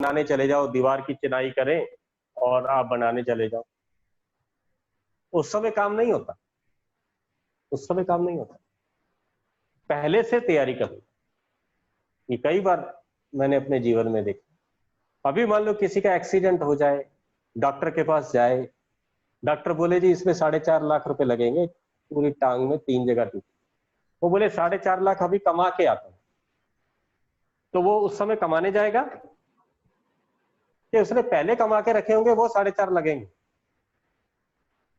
बनाने चले जाओ, दीवार की चिनाई करें और आप बनाने चले जाओ। उस समय काम नहीं होता, उस समय काम नहीं होता, पहले से तैयारी करनी। ये कई बार मैंने अपने जीवन में देखा। अभी मान लो किसी का एक्सीडेंट हो जाए, डॉक्टर के पास जाए, डॉक्टर बोले जी इसमें 4.5 लाख रुपए लगेंगे, पूरी टांग में 3 जगह टूटी। वो बोले 4.5 लाख अभी कमा के आता हूं, तो वो उस समय कमाने जाएगा कि उसने पहले कमा के रखे होंगे वो 4.5 लगेंगे।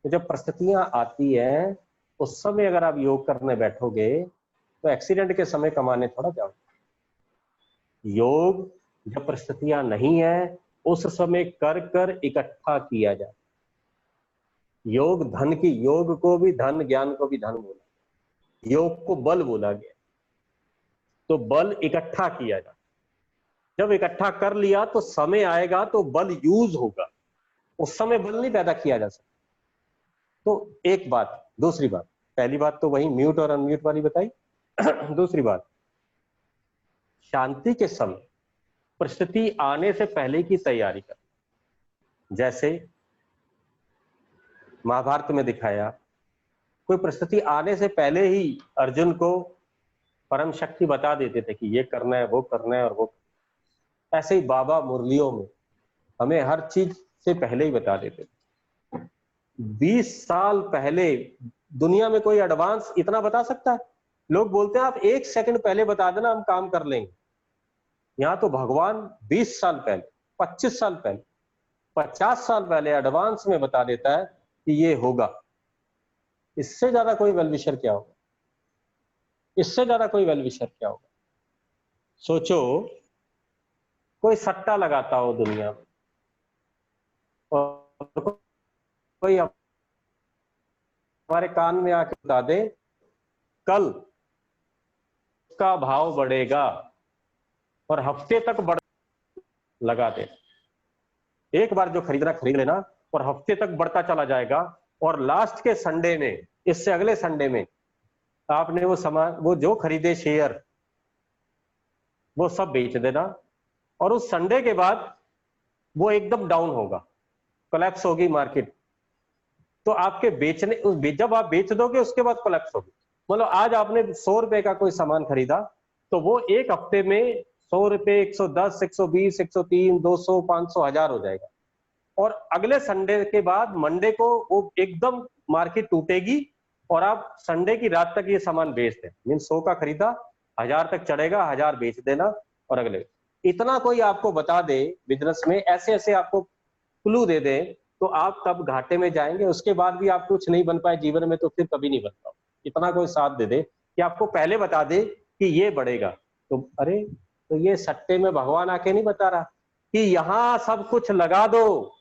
तो जब परिस्थितियां आती हैं उस समय अगर आप योग करने बैठोगे तो एक्सीडेंट के समय कमाने थोड़ा जाओ। योग जब परिस्थितियां नहीं है उस समय कर कर इकट्ठा किया जाए। योग धन की, योग को भी धन, ज्ञान को भी धन बोला, योग को बल बोला गया। तो बल इकट्ठा किया जाए, जब इकट्ठा कर लिया तो समय आएगा तो बल यूज होगा, उस समय बल नहीं पैदा किया जा सकता। तो एक बात। दूसरी बात, पहली बात तो वही म्यूट और अनम्यूट वाली बताई। दूसरी बात, शांति के समय परिस्थिति आने से पहले की तैयारी कर। जैसे महाभारत में दिखाया, कोई परिस्थिति आने से पहले ही अर्जुन को परम शक्ति बता देते थे कि ये करना है, वो करना है और वो। ऐसे ही बाबा मुरलियों में हमें हर चीज से पहले ही बता देते थे। 20 साल पहले दुनिया में कोई एडवांस इतना बता सकता है? लोग बोलते हैं आप 1 सेकंड पहले बता देना हम काम कर लेंगे। यहां तो भगवान 20 साल पहले, 25 साल पहले, 50 साल पहले एडवांस में बता देता है कि ये होगा। इससे ज्यादा कोई वेल विशर क्या होगा? इससे ज्यादा कोई वेल विशर क्या होगा? सोचो, कोई सट्टा लगाता हो दुनिया में और कोई हमारे कान में आके बता दे कल का भाव बढ़ेगा और हफ्ते तक बढ़, लगा दे। एक बार जो खरीदना खरीद लेना और हफ्ते तक बढ़ता चला जाएगा और लास्ट के संडे में, इससे अगले संडे में आपने वो सामान, वो जो खरीदे शेयर, वो सब बेच देना और उस संडे के बाद वो एकदम डाउन होगा, कोलैप्स होगी मार्केट। तो आपके बेचने, जब आप बेच दोगे उसके बाद कोलैप्स होगी। मतलब आज आपने 100 रुपए का कोई सामान खरीदा तो वो एक हफ्ते में 100 रुपए, 110, 120, 103, 200, 500, 1000 हो जाएगा। और अगले संडे के बाद मंडे को वो एकदम मार्केट टूटेगी और आप संडे की रात तक ये सामान बेच दें। मीन 100 का खरीदा, 1000 तक चढ़ेगा, 1000 बेच देना और अगले। इतना कोई आपको बता दे बिजनेस में, ऐसे ऐसे आपको क्लू दे दे, तो आप तब घाटे में जाएंगे। उसके बाद भी आप कुछ नहीं बन पाए जीवन में तो फिर कभी नहीं बन पाओ। इतना कोई साथ दे दे कि आपको पहले बता दे कि ये बढ़ेगा, तो अरे, तो ये सट्टे में भगवान आके नहीं बता रहा कि यहां सब कुछ लगा दो,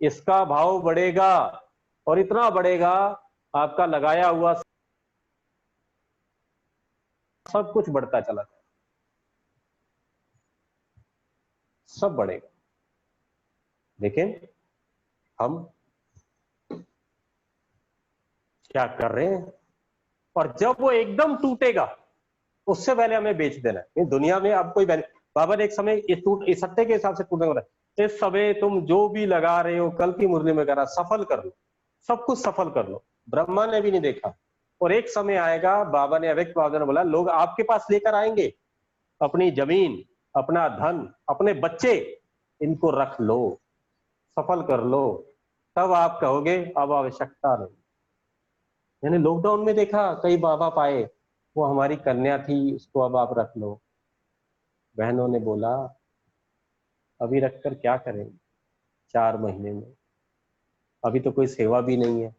इसका भाव बढ़ेगा और इतना बढ़ेगा, आपका लगाया हुआ सब कुछ बढ़ता चला जाए, सब बढ़ेगा। लेकिन हम क्या कर रहे हैं? और जब वो एकदम टूटेगा उससे पहले हमें बेच देना है। दुनिया में अब कोई बाबा ने एक समय इस सट्टे के हिसाब से टूटने वाला है। इस समय तुम जो भी लगा रहे हो, कल की मुरली में करा, सफल कर लो, सब कुछ सफल कर लो। ब्रह्मा ने भी नहीं देखा। और एक समय आएगा, बाबा ने, अव्यक्त बाबा ने बोला, लोग आपके पास लेकर आएंगे अपनी जमीन, अपना धन, अपने बच्चे, इनको रख लो, सफल कर लो, तब आप कहोगे अब आवश्यकता नहीं। मैंने लॉकडाउन में देखा कई बाबा पाए, वो हमारी कन्या थी, उसको अब आप रख लो। बहनों ने बोला अभी रखकर क्या करेंगे 4 महीने में, अभी तो कोई सेवा भी नहीं है,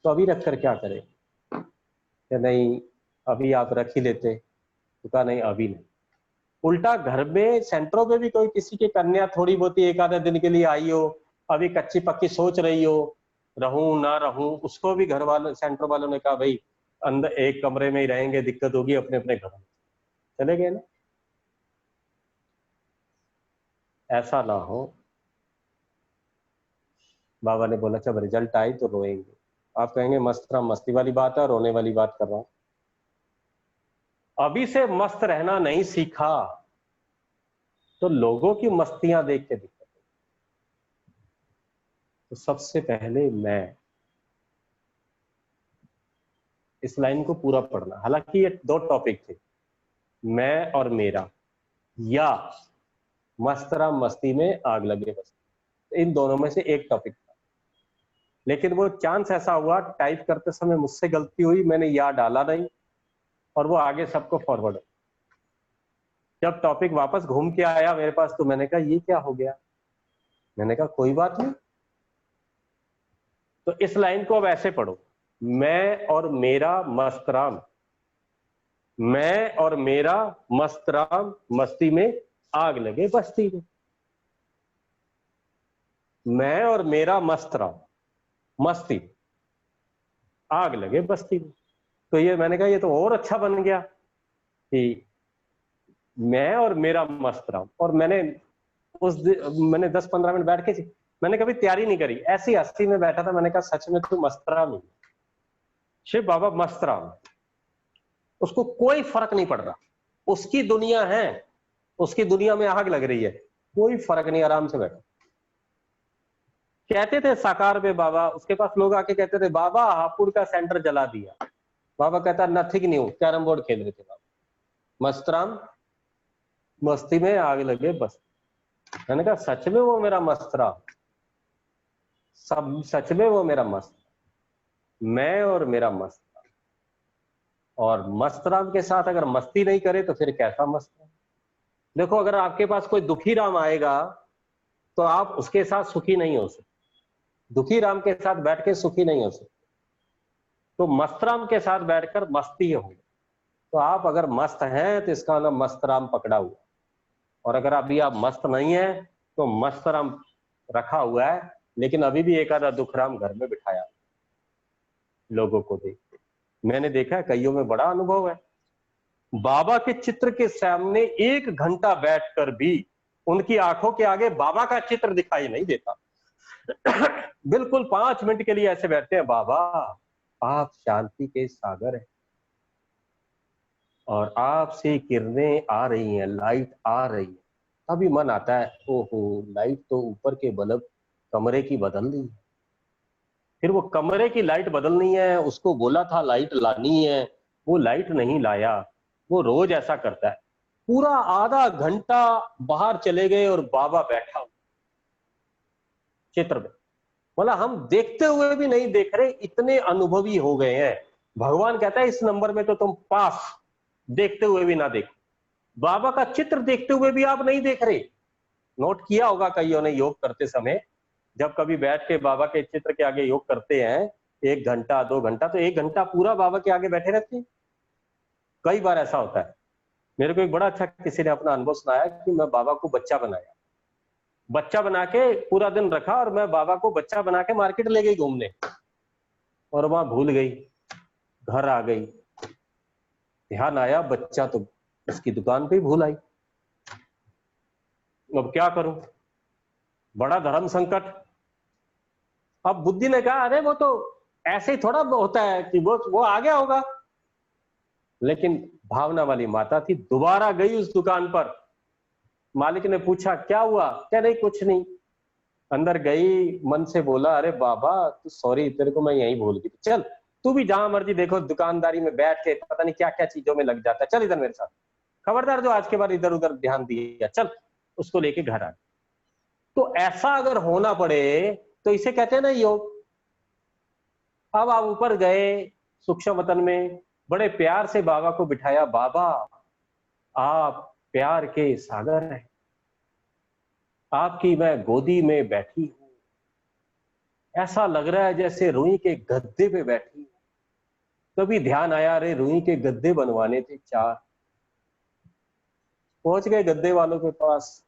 तो अभी रखकर क्या करेंगे? कि नहीं अभी आप रख ही लेते। तो कहा नहीं अभी नहीं। उल्टा घर में सेंटरों में भी कोई किसी की कन्या थोड़ी बहुत एक आधे दिन के लिए आई हो, अभी कच्ची पक्की सोच रही हो रहूं ना रहूं, उसको भी घर वालों, सेंटर वालों ने कहा भाई अंदर एक कमरे में ही रहेंगे, दिक्कत होगी, अपने अपने घर में चले गए ना। ऐसा ना हो। बाबा ने बोला जब रिजल्ट आई तो रोएंगे। आप कहेंगे मस्त मस्ती वाली बात है, रोने वाली बात कर रहा हूं। अभी से मस्त रहना नहीं सीखा तो लोगों की मस्तियां देख के दिक्कत है। तो सबसे पहले मैं, इस लाइन को पूरा पढ़ना, हालांकि ये 2 टॉपिक थे, मैं और मेरा या मस्तरा मस्ती में आग लगे बस्ती, इन दोनों में से एक टॉपिक था। लेकिन वो चांस ऐसा हुआ, टाइप करते समय मुझसे गलती हुई, मैंने या डाला नहीं और वो आगे सबको फॉरवर्ड। जब टॉपिक वापस घूम के आया मेरे पास तो मैंने कहा ये क्या हो गया। मैंने कहा कोई बात नहीं, तो इस लाइन को अब ऐसे पढ़ो, मैं और मेरा मस्तराम, मैं और मेरा मस्तराम मस्ती में आग लगे बस्ती में। मैं और मेरा मस्तराम मस्ती, आग लगे बस्ती में। तो ये मैंने कहा ये तो और अच्छा बन गया कि मैं और मेरा मस्तराम। और मैंने मैंने 10-15 मिनट बैठ के, मैंने कभी तैयारी नहीं करी, ऐसी हस्ती में बैठा था। मैंने कहा सच में तू मस्तराम ही, शिव बाबा मस्तराम, उसको कोई फर्क नहीं पड़ रहा, उसकी दुनिया है, उसकी दुनिया में आग लग रही है, कोई फर्क नहीं, आराम से बैठा। कहते थे साकार में बाबा, उसके पास लोग आके कहते थे बाबा हापुड़ का सेंटर जला दिया। बाबा कहता नथिंग न्यू, कैरम बोर्ड खेल रहे थे बाबा। मस्तराम मस्ती में आग लगे बस। मैंने कहा सच में वो मेरा मस्तराम, सब सच में वो मेरा मस्त, मैं और मेरा मस्तराम। और मस्तराम के साथ अगर मस्ती नहीं करे तो फिर कैसा मस्तराम। देखो अगर आपके पास कोई दुखी राम आएगा तो आप उसके साथ सुखी नहीं हो सकते, दुखी राम के साथ बैठ के सुखी नहीं हो सकते, तो मस्तराम के साथ बैठकर मस्ती होगी। तो आप अगर मस्त हैं तो इसका नाम मस्तराम पकड़ा हुआ, और अगर अभी आप मस्त नहीं है तो मस्तराम रखा हुआ है, लेकिन अभी भी एक आधा दुखराम घर में बिठाया लोगों को देख के। मैंने देखा है, कईयों में बड़ा अनुभव है, बाबा के चित्र के सामने 1 घंटा बैठकर भी उनकी आंखों के आगे बाबा का चित्र दिखाई नहीं देता। बिल्कुल 5 मिनट के लिए ऐसे बैठते हैं, बाबा आप शांति के सागर हैं और आपसे किरणें आ रही हैं, लाइट आ रही है। अभी मन आता है ओहो लाइट तो ऊपर के बल्ब कमरे की बदल दी है, फिर वो कमरे की लाइट बदलनी है, उसको बोला था लाइट लानी है, वो लाइट नहीं लाया। वो रोज ऐसा करता है, पूरा आधा घंटा बाहर चले गए और बाबा बैठा चित्र में। मतलब हम देखते हुए भी नहीं देख रहे, इतने अनुभवी हो गए हैं। भगवान कहता है इस नंबर में तो तुम पास, देखते हुए भी ना देखो। बाबा का चित्र देखते हुए भी आप नहीं देख रहे। नोट किया होगा कईयों ने योग करते समय, जब कभी बैठ के बाबा के चित्र के आगे योग करते हैं 1 घंटा 2 घंटा, तो 1 घंटा पूरा बाबा के आगे बैठे रहते हैं। कई बार ऐसा होता है। मेरे को एक बड़ा अच्छा किसी ने अपना अनुभव सुनाया कि मैं बाबा को बच्चा बनाया, बच्चा बना के पूरा दिन रखा और मैं बाबा को बच्चा बना के मार्केट ले गई घूमने, और वहां भूल गई, घर आ गई, ध्यान आया बच्चा तो उसकी दुकान पे ही भूल आई। अब क्या करूं, बड़ा धर्म संकट। अब बुद्धि ने कहा अरे वो तो ऐसे ही थोड़ा होता है कि वो आ गया होगा, लेकिन भावना वाली माता थी, दोबारा गई उस दुकान पर। मालिक ने पूछा क्या हुआ, क्या नहीं कुछ नहीं। अंदर गई, मन से बोला अरे बाबा तू सॉरी, तेरे को मैं यहीं भूल गई, चल तू भी जहां मर्जी देखो दुकानदारी में बैठ के पता नहीं क्या क्या चीजों में लग जाता है, चल इधर मेरे साथ, खबरदार जो आज के बाद इधर उधर ध्यान दिया, चल। उसको लेके घर आ। तो ऐसा अगर होना पड़े तो इसे कहते हैं ना योग। अब आप ऊपर गए सूक्ष्म वतन में, बड़े प्यार से बाबा को बिठाया, बाबा आप प्यार के सागर हैं, आपकी मैं गोदी में बैठी हूं, ऐसा लग रहा है जैसे रूई के गद्दे पे बैठी हूं। तभी ध्यान आया अरे रूई के गद्दे बनवाने थे 4। पहुंच गए गद्दे वालों के पास,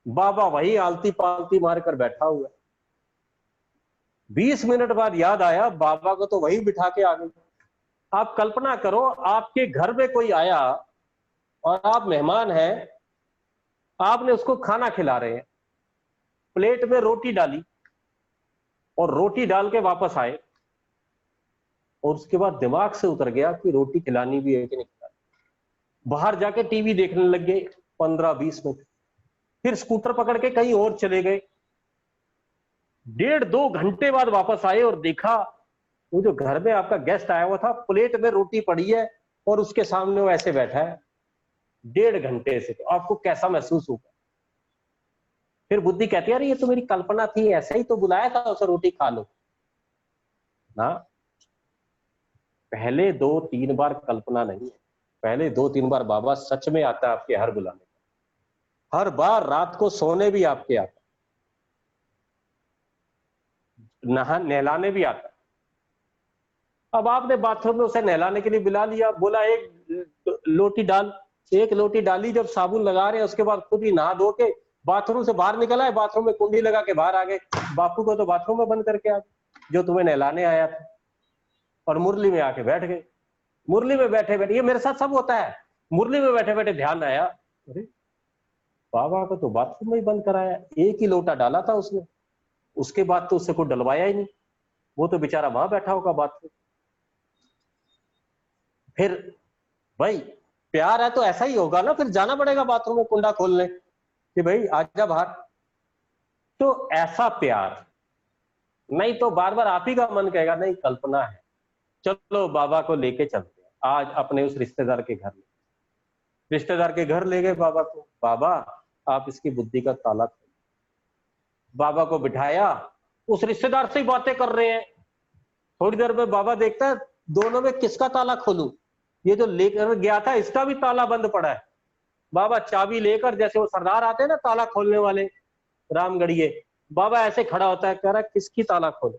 बाबा वही आलती पालती मारकर बैठा हुआ। 20 मिनट बाद याद आया बाबा को तो वही बिठा के आ गई। आप कल्पना करो आपके घर में कोई आया और आप मेहमान हैं, आपने उसको खाना खिला रहे हैं, प्लेट में रोटी डाली और रोटी डाल के वापस आए, और उसके बाद दिमाग से उतर गया कि रोटी खिलानी भी है कि नहीं खिलानी। बाहर जाके टीवी देखने लग गए 15-20 मिनट, फिर स्कूटर पकड़ के कहीं और चले गए। 1.5-2 घंटे बाद वापस आए और देखा वो जो घर में आपका गेस्ट आया हुआ था, प्लेट में रोटी पड़ी है और उसके सामने वो ऐसे बैठा है 1.5 घंटे से। तो आपको कैसा महसूस होगा? फिर बुद्धि कहती है अरे ये तो मेरी कल्पना थी, ऐसे ही तो बुलाया था उसे, रोटी खा लो ना। पहले 2-3 बार कल्पना नहीं है, पहले 2-3 बार बाबा सच में आता है आपके हर बुलाने, हर बार रात को सोने भी आपके आता, नहलाने भी आता। अब आपने बाथरूम में उसे नहलाने के लिए बुला लिया, बोला एक लोटी डाल, एक लोटी डाली, जब साबुन लगा रहे हैं उसके बाद खुद ही नहा धो के बाथरूम से बाहर निकला है, बाथरूम में कुंडी लगा के बाहर आ गए। बापू को तो बाथरूम में बंद करके आ गए जो तुम्हें नहलाने आया था, और मुरली में आके बैठ गए। मुरली में बैठे बैठे, ये मेरे साथ सब होता है, मुरली में बैठे बैठे ध्यान आया अरे बाबा को तो बाथरूम में ही बंद कराया, एक ही लोटा डाला था उसने, उसके बाद तो उससे कोई डलवाया ही नहीं, वो तो बेचारा वहां बैठा होगा बाथरूम। फिर भाई प्यार है तो ऐसा ही होगा ना, फिर जाना पड़ेगा बाथरूम में कुंडा खोलने कि भाई आजा बाहर। तो ऐसा प्यार नहीं, तो बार बार आप ही का मन कहेगा नहीं कल्पना है, चलो बाबा को लेके चलते हैं आज अपने उस रिश्तेदार के घर में। रिश्तेदार के घर ले गए बाबा को, बाबा आप इसकी बुद्धि का ताला खोलो। बाबा को बिठाया, उस रिश्तेदार से ही बातें कर रहे हैं। थोड़ी देर में बाबा देखता है दोनों में किसका ताला खोलूं, ये जो लेकर गया था इसका भी ताला बंद पड़ा है। बाबा चाबी लेकर, जैसे वो सरदार आते हैं ना ताला खोलने वाले रामगढ़िए, बाबा ऐसे खड़ा होता है, कह रहा है किसकी ताला खोले।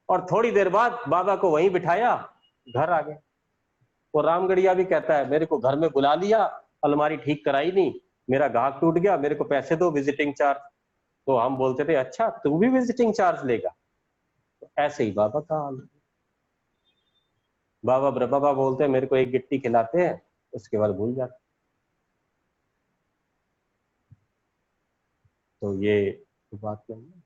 और थोड़ी देर बाद बाबा को वहीं बिठाया, घर आ गए। वो रामगढ़िया भी कहता है मेरे को घर में बुला लिया, अलमारी ठीक कराई नहीं, मेरा गाहक टूट गया, मेरे को पैसे दो विजिटिंग चार्ज। तो हम बोलते थे अच्छा तू भी विजिटिंग चार्ज लेगा। तो ऐसे ही बाबा का हाल। बाबा बोलते हैं मेरे को एक गिट्टी खिलाते हैं, उसके बाद भूल जाते। तो ये तो बात नहीं है।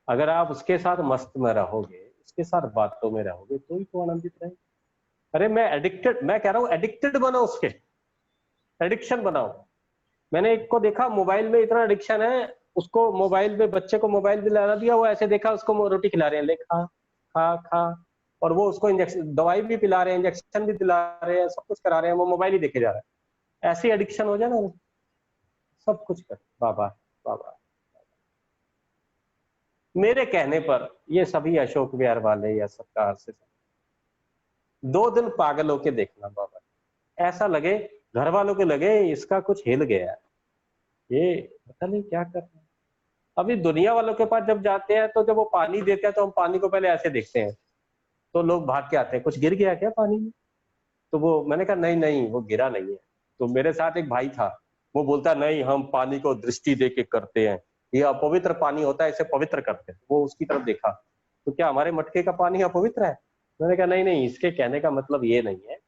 अगर आप उसके साथ मस्त में रहोगे, उसके साथ बातों में रहोगे, तो ही तो आनंदित रहे। अरे मैं कह रहा हूँ एडिक्टेड बनो, उसके एडिक्शन बनाओ। मैंने एक को देखा मोबाइल में इतना एडिक्शन है, उसको मोबाइल में, बच्चे को मोबाइल दिला दिया, वो ऐसे देखा उसको रोटी खिला रहे हैं, ले खा खा खा, और वो उसको इंजेक्शन दवाई भी पिला रहे हैं, इंजेक्शन भी दिला रहे हैं, सब कुछ करा रहे हैं, वो मोबाइल ही देखे जा रहा है। ऐसी एडिक्शन हो जाए ना, सब कुछ कर बाबा बाबा। मेरे कहने पर ये सभी अशोक विहार वाले या सरकार से 2 दिन पागल होके देखना बाबा, ऐसा लगे घर वालों को लगे इसका कुछ हिल गया, ये पता नहीं क्या कर रहे हैं। अभी दुनिया वालों के पास जब जाते हैं तो जब वो पानी देते हैं तो हम पानी को पहले ऐसे देखते हैं, तो लोग भाग के आते हैं कुछ गिर गया क्या पानी में। तो वो मैंने कहा नहीं नहीं वो गिरा नहीं है। तो मेरे साथ एक भाई था, वो बोलता नहीं हम पानी को दृष्टि दे के करते हैं, ये अपवित्र पानी होता है, इसे पवित्र करते हैं। वो उसकी तरफ देखा, तो क्या हमारे मटके का पानी अपवित्र है? मैंने कहा नहीं नहीं, इसके कहने का मतलब ये नहीं है।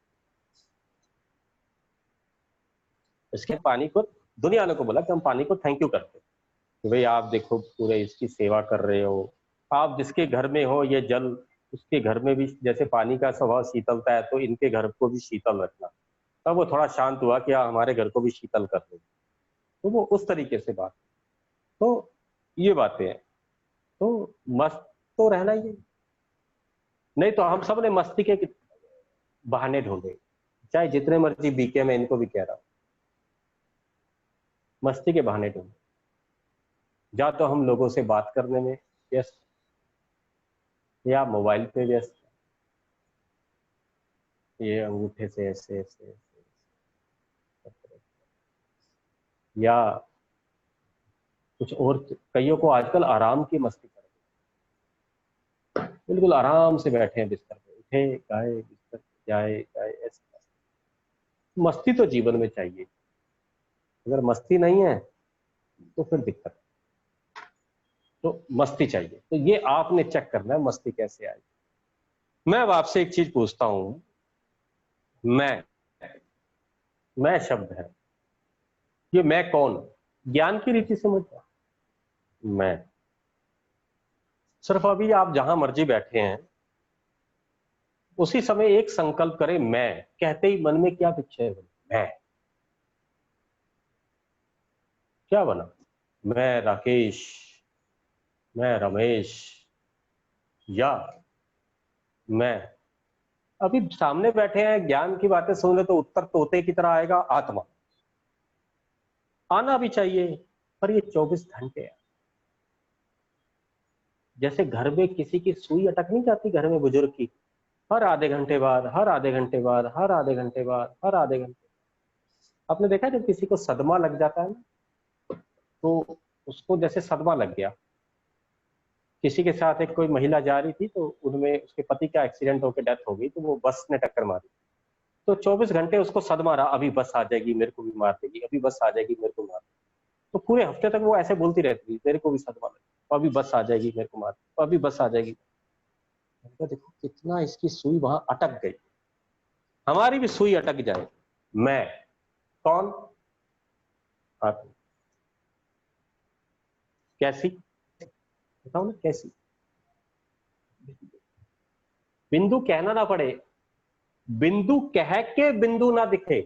इसके पानी को, दुनिया वालों को बोला कि हम पानी को थैंक यू करते हैं कि भाई आप देखो पूरे इसकी सेवा कर रहे हो, आप जिसके घर में हो ये जल, उसके घर में भी जैसे पानी का स्वभाव शीतलता है, तो इनके घर को भी शीतल रखना। तब वो थोड़ा शांत हुआ कि हाँ हमारे घर को भी शीतल कर दो। तो वो उस तरीके से बात, तो ये बातें हैं। तो मस्त तो रहना ही है, नहीं तो हम सब ने मस्ती के बहाने ढूंढे, चाहे जितने मर्जी बीके, मैं इनको भी कह रहा हूँ मस्ती के बहाने ढूंढे। या तो हम लोगों से बात करने में व्यस्त, या मोबाइल पे व्यस्त, ये अंगूठे से ऐसे ऐसे ऐसे, या कुछ और। कईयों को आजकल आराम की मस्ती कर, बिल्कुल आराम से बैठे हैं बिस्तर पे, उठे गाए बिस्तर पे, जाए गाए, ऐसे मस्ती तो जीवन में चाहिए। अगर मस्ती नहीं है तो फिर दिक्कत। तो मस्ती चाहिए, तो ये आपने चेक करना है मस्ती कैसे आएगी। मैं अब आपसे एक चीज पूछता हूं, मैं मैं शब्द है, ये मैं कौन, ज्ञान की रीति समझ, मैं सिर्फ अभी आप जहां मर्जी बैठे हैं उसी समय एक संकल्प करें, मैं कहते ही मन में क्या पिक्चर है, मैं क्या बना, मैं राकेश, मैं रमेश, या मैं, अभी सामने बैठे हैं, ज्ञान की बातें सुन रहे तो उत्तर तोते की तरह आएगा, आत्मा आना भी चाहिए, पर ये 24 घंटे है। जैसे घर में किसी की सुई अटक नहीं जाती, घर में बुजुर्ग की, हर आधे घंटे बाद, हर आधे घंटे बाद, हर आधे घंटे बाद, हर आधे घंटे। आपने देखा जब किसी को सदमा लग जाता है ना, तो उसको जैसे सदमा लग गया। किसी के साथ एक कोई महिला जा रही थी, तो उनमें उसके पति का एक्सीडेंट होकर डेथ हो गई, तो वो बस ने टक्कर मारी, तो 24 घंटे उसको सदमा रहा, अभी बस आ जाएगी मेरे को भी मार देगी, अभी बस आ जाएगी मेरे को मार देगी। तो पूरे हफ्ते तक वो ऐसे बोलती रहती थी, मेरे को भी सदमा लगा, अभी बस आ जाएगी मेरे को मार देगी, अभी बस आ जाएगी। देखो कितना इसकी सुई वहां अटक गई। हमारी भी सुई अटक जाए। मैं कौन? आत्मा। कैसी? बताओ ना कैसी? बिंदु कहना ना पड़े, बिंदु कह के बिंदु ना दिखे,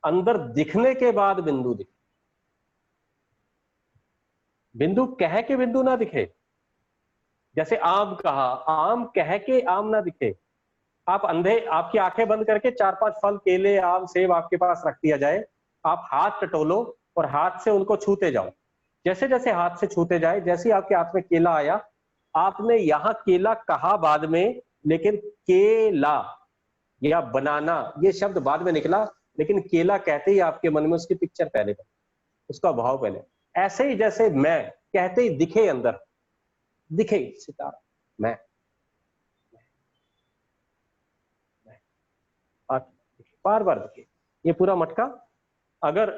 अंदर दिखने के बाद बिंदु दिखे। बिंदु कह के बिंदु ना दिखे। जैसे आम कहा, आम कह के आम ना दिखे। आप अंधे, आपकी आंखें बंद करके 4-5 फल, केले, आम, सेब आपके पास रख दिया जाए, आप हाथ टटोलो और हाथ से उनको छूते जाओ। जैसे जैसे हाथ से छूते जाए, जैसे ही आपके हाथ में केला आया, आपने यहां केला कहा बाद में, लेकिन केला या बनाना ये शब्द बाद में निकला, लेकिन केला कहते ही आपके मन में उसकी पिक्चर पहले बनी, उसका भाव पहले। ऐसे ही जैसे मैं कहते ही दिखे, अंदर दिखे सितारा, मैं बार बार दिखे। ये पूरा मटका, अगर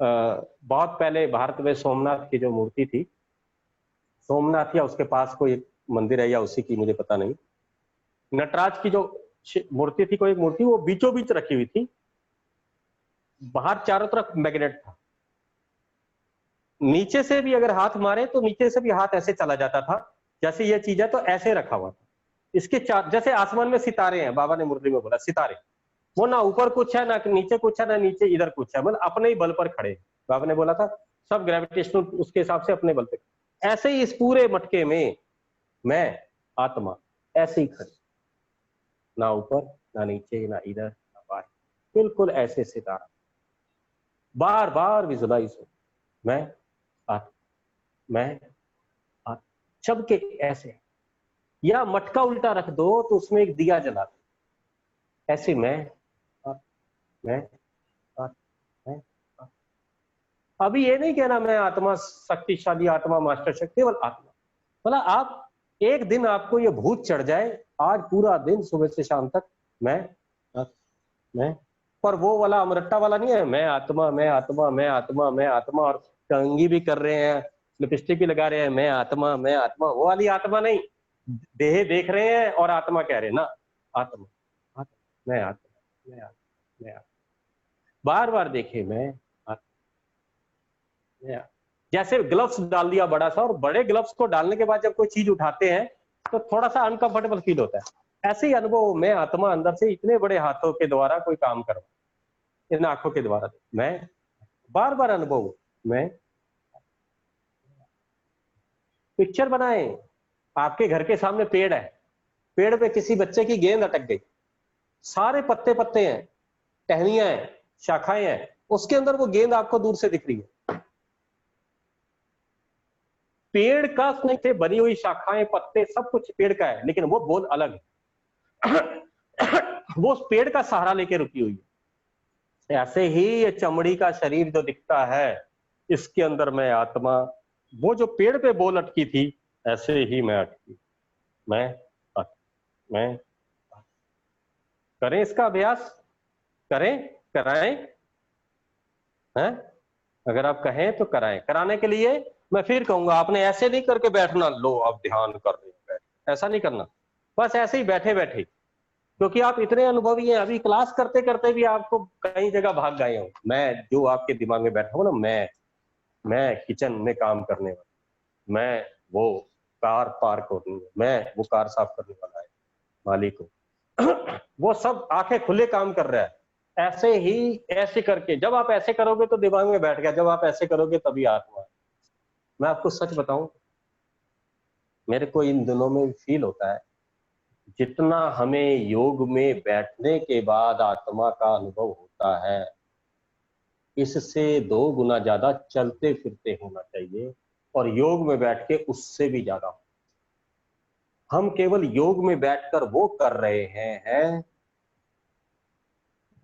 बहुत पहले भारत में सोमनाथ की जो मूर्ति थी, सोमनाथ या उसके पास कोई मंदिर है या उसी की, मुझे पता नहीं, नटराज की जो मूर्ति थी, कोई एक मूर्ति, वो बीचों बीच रखी हुई थी, बाहर चारों तरफ मैग्नेट था, नीचे से भी अगर हाथ मारे तो नीचे से भी हाथ ऐसे चला जाता था, जैसे ये चीज है तो ऐसे रखा हुआ था। इसके चार, जैसे आसमान में सितारे हैं, बाबा ने मूर्ति में बोला सितारे, वो ना ऊपर कुछ है ना नीचे कुछ है, ना नीचे इधर कुछ है, मतलब अपने ही बल पर खड़े। बाबा ने बोला था सब ग्रेविटेशनल उसके हिसाब से अपने बल पे। ऐसे ही इस पूरे मटके में मैं आत्मा ऐसे ही खड़ी, ना ऊपर ना नीचे ना इधर ना बाहर, बिल्कुल ऐसे सितारा, बार बार विजुलाइज हो, मैं आत्मा, मैं आत्मा, सबके ऐसे। या मटका उल्टा रख दो तो उसमें एक दिया जला दो, ऐसे मैं आत्मा, मैं आत्मा, मैं आत्मा। अभी ये नहीं कहना मैं आत्मा शक्तिशाली आत्मा मास्टर शक्ति, केवल आत्मा। मतलब आप एक दिन आपको ये भूत चढ़ जाए, आज पूरा दिन सुबह से शाम तक मैं, पर वो वाला अमरट्टा वाला नहीं है, मैं आत्मा मैं आत्मा मैं आत्मा मैं आत्मा, और कंघी भी कर रहे हैं, लिपस्टिक भी लगा रहे हैं, मैं आत्मा मैं आत्मा, वो वाली आत्मा नहीं। देह देख रहे हैं और आत्मा कह रहे हैं ना, आत्मा, आत्मा मैं आत्मा मैं आत्मा मैं आत्मा, बार बार देखे मैं आत्मा। जैसे ग्लव्स डाल दिया बड़ा सा, और बड़े ग्लव्स को डालने के बाद जब कोई चीज उठाते हैं तो थोड़ा सा अनकंफर्टेबल फील होता है। ऐसे ही अनुभव मैं आत्मा अंदर से इतने बड़े हाथों के द्वारा कोई काम कर, इन आंखों के द्वारा मैं बार बार अनुभव, मैं पिक्चर बनाए। आपके घर के सामने पेड़ है, पेड़ पे किसी बच्चे की गेंद अटक गई, सारे पत्ते पत्ते हैं, टहनियां हैं, शाखाएं हैं, उसके अंदर वो गेंद आपको दूर से दिख रही है। पेड़ का नहीं थे बनी हुई शाखाएं पत्ते सब कुछ पेड़ का है, लेकिन वो बोल अलग है। वो उस पेड़ का सहारा लेके रुकी हुई है। ऐसे ही ये चमड़ी का शरीर जो दिखता है, इसके अंदर मैं आत्मा, वो जो पेड़ पे बोल अटकी थी, ऐसे ही मैं अटकी, मैं मैं। करें इसका अभ्यास, करें, कराएं, हैं? अगर आप कहें तो कराएं। कराने के लिए मैं फिर कहूंगा, आपने ऐसे नहीं करके बैठना, लो आप ध्यान कर रहे हैं, ऐसा नहीं करना, बस ऐसे ही बैठे बैठे, क्योंकि आप इतने अनुभवी हैं, अभी क्लास करते करते भी आपको कई जगह भाग गए हो। मैं जो आपके दिमाग में बैठा हूं ना, मैं किचन में काम करने वाला, मैं वो कार पार्क होती है, मैं वो कार साफ करने वाला है मालिक हूं। वो सब आंखें खुले काम कर रहा है। ऐसे ही ऐसे करके जब आप ऐसे करोगे तो दिमाग में बैठ गया, जब आप ऐसे करोगे तभी आत्मा है। मैं आपको सच बताऊं, मेरे को इन दिनों में फील होता है जितना हमें योग में बैठने के बाद आत्मा का अनुभव होता है, इससे 2 गुना ज्यादा चलते फिरते होना चाहिए, और योग में बैठ के उससे भी ज्यादा। हम केवल योग में बैठकर वो कर रहे हैं,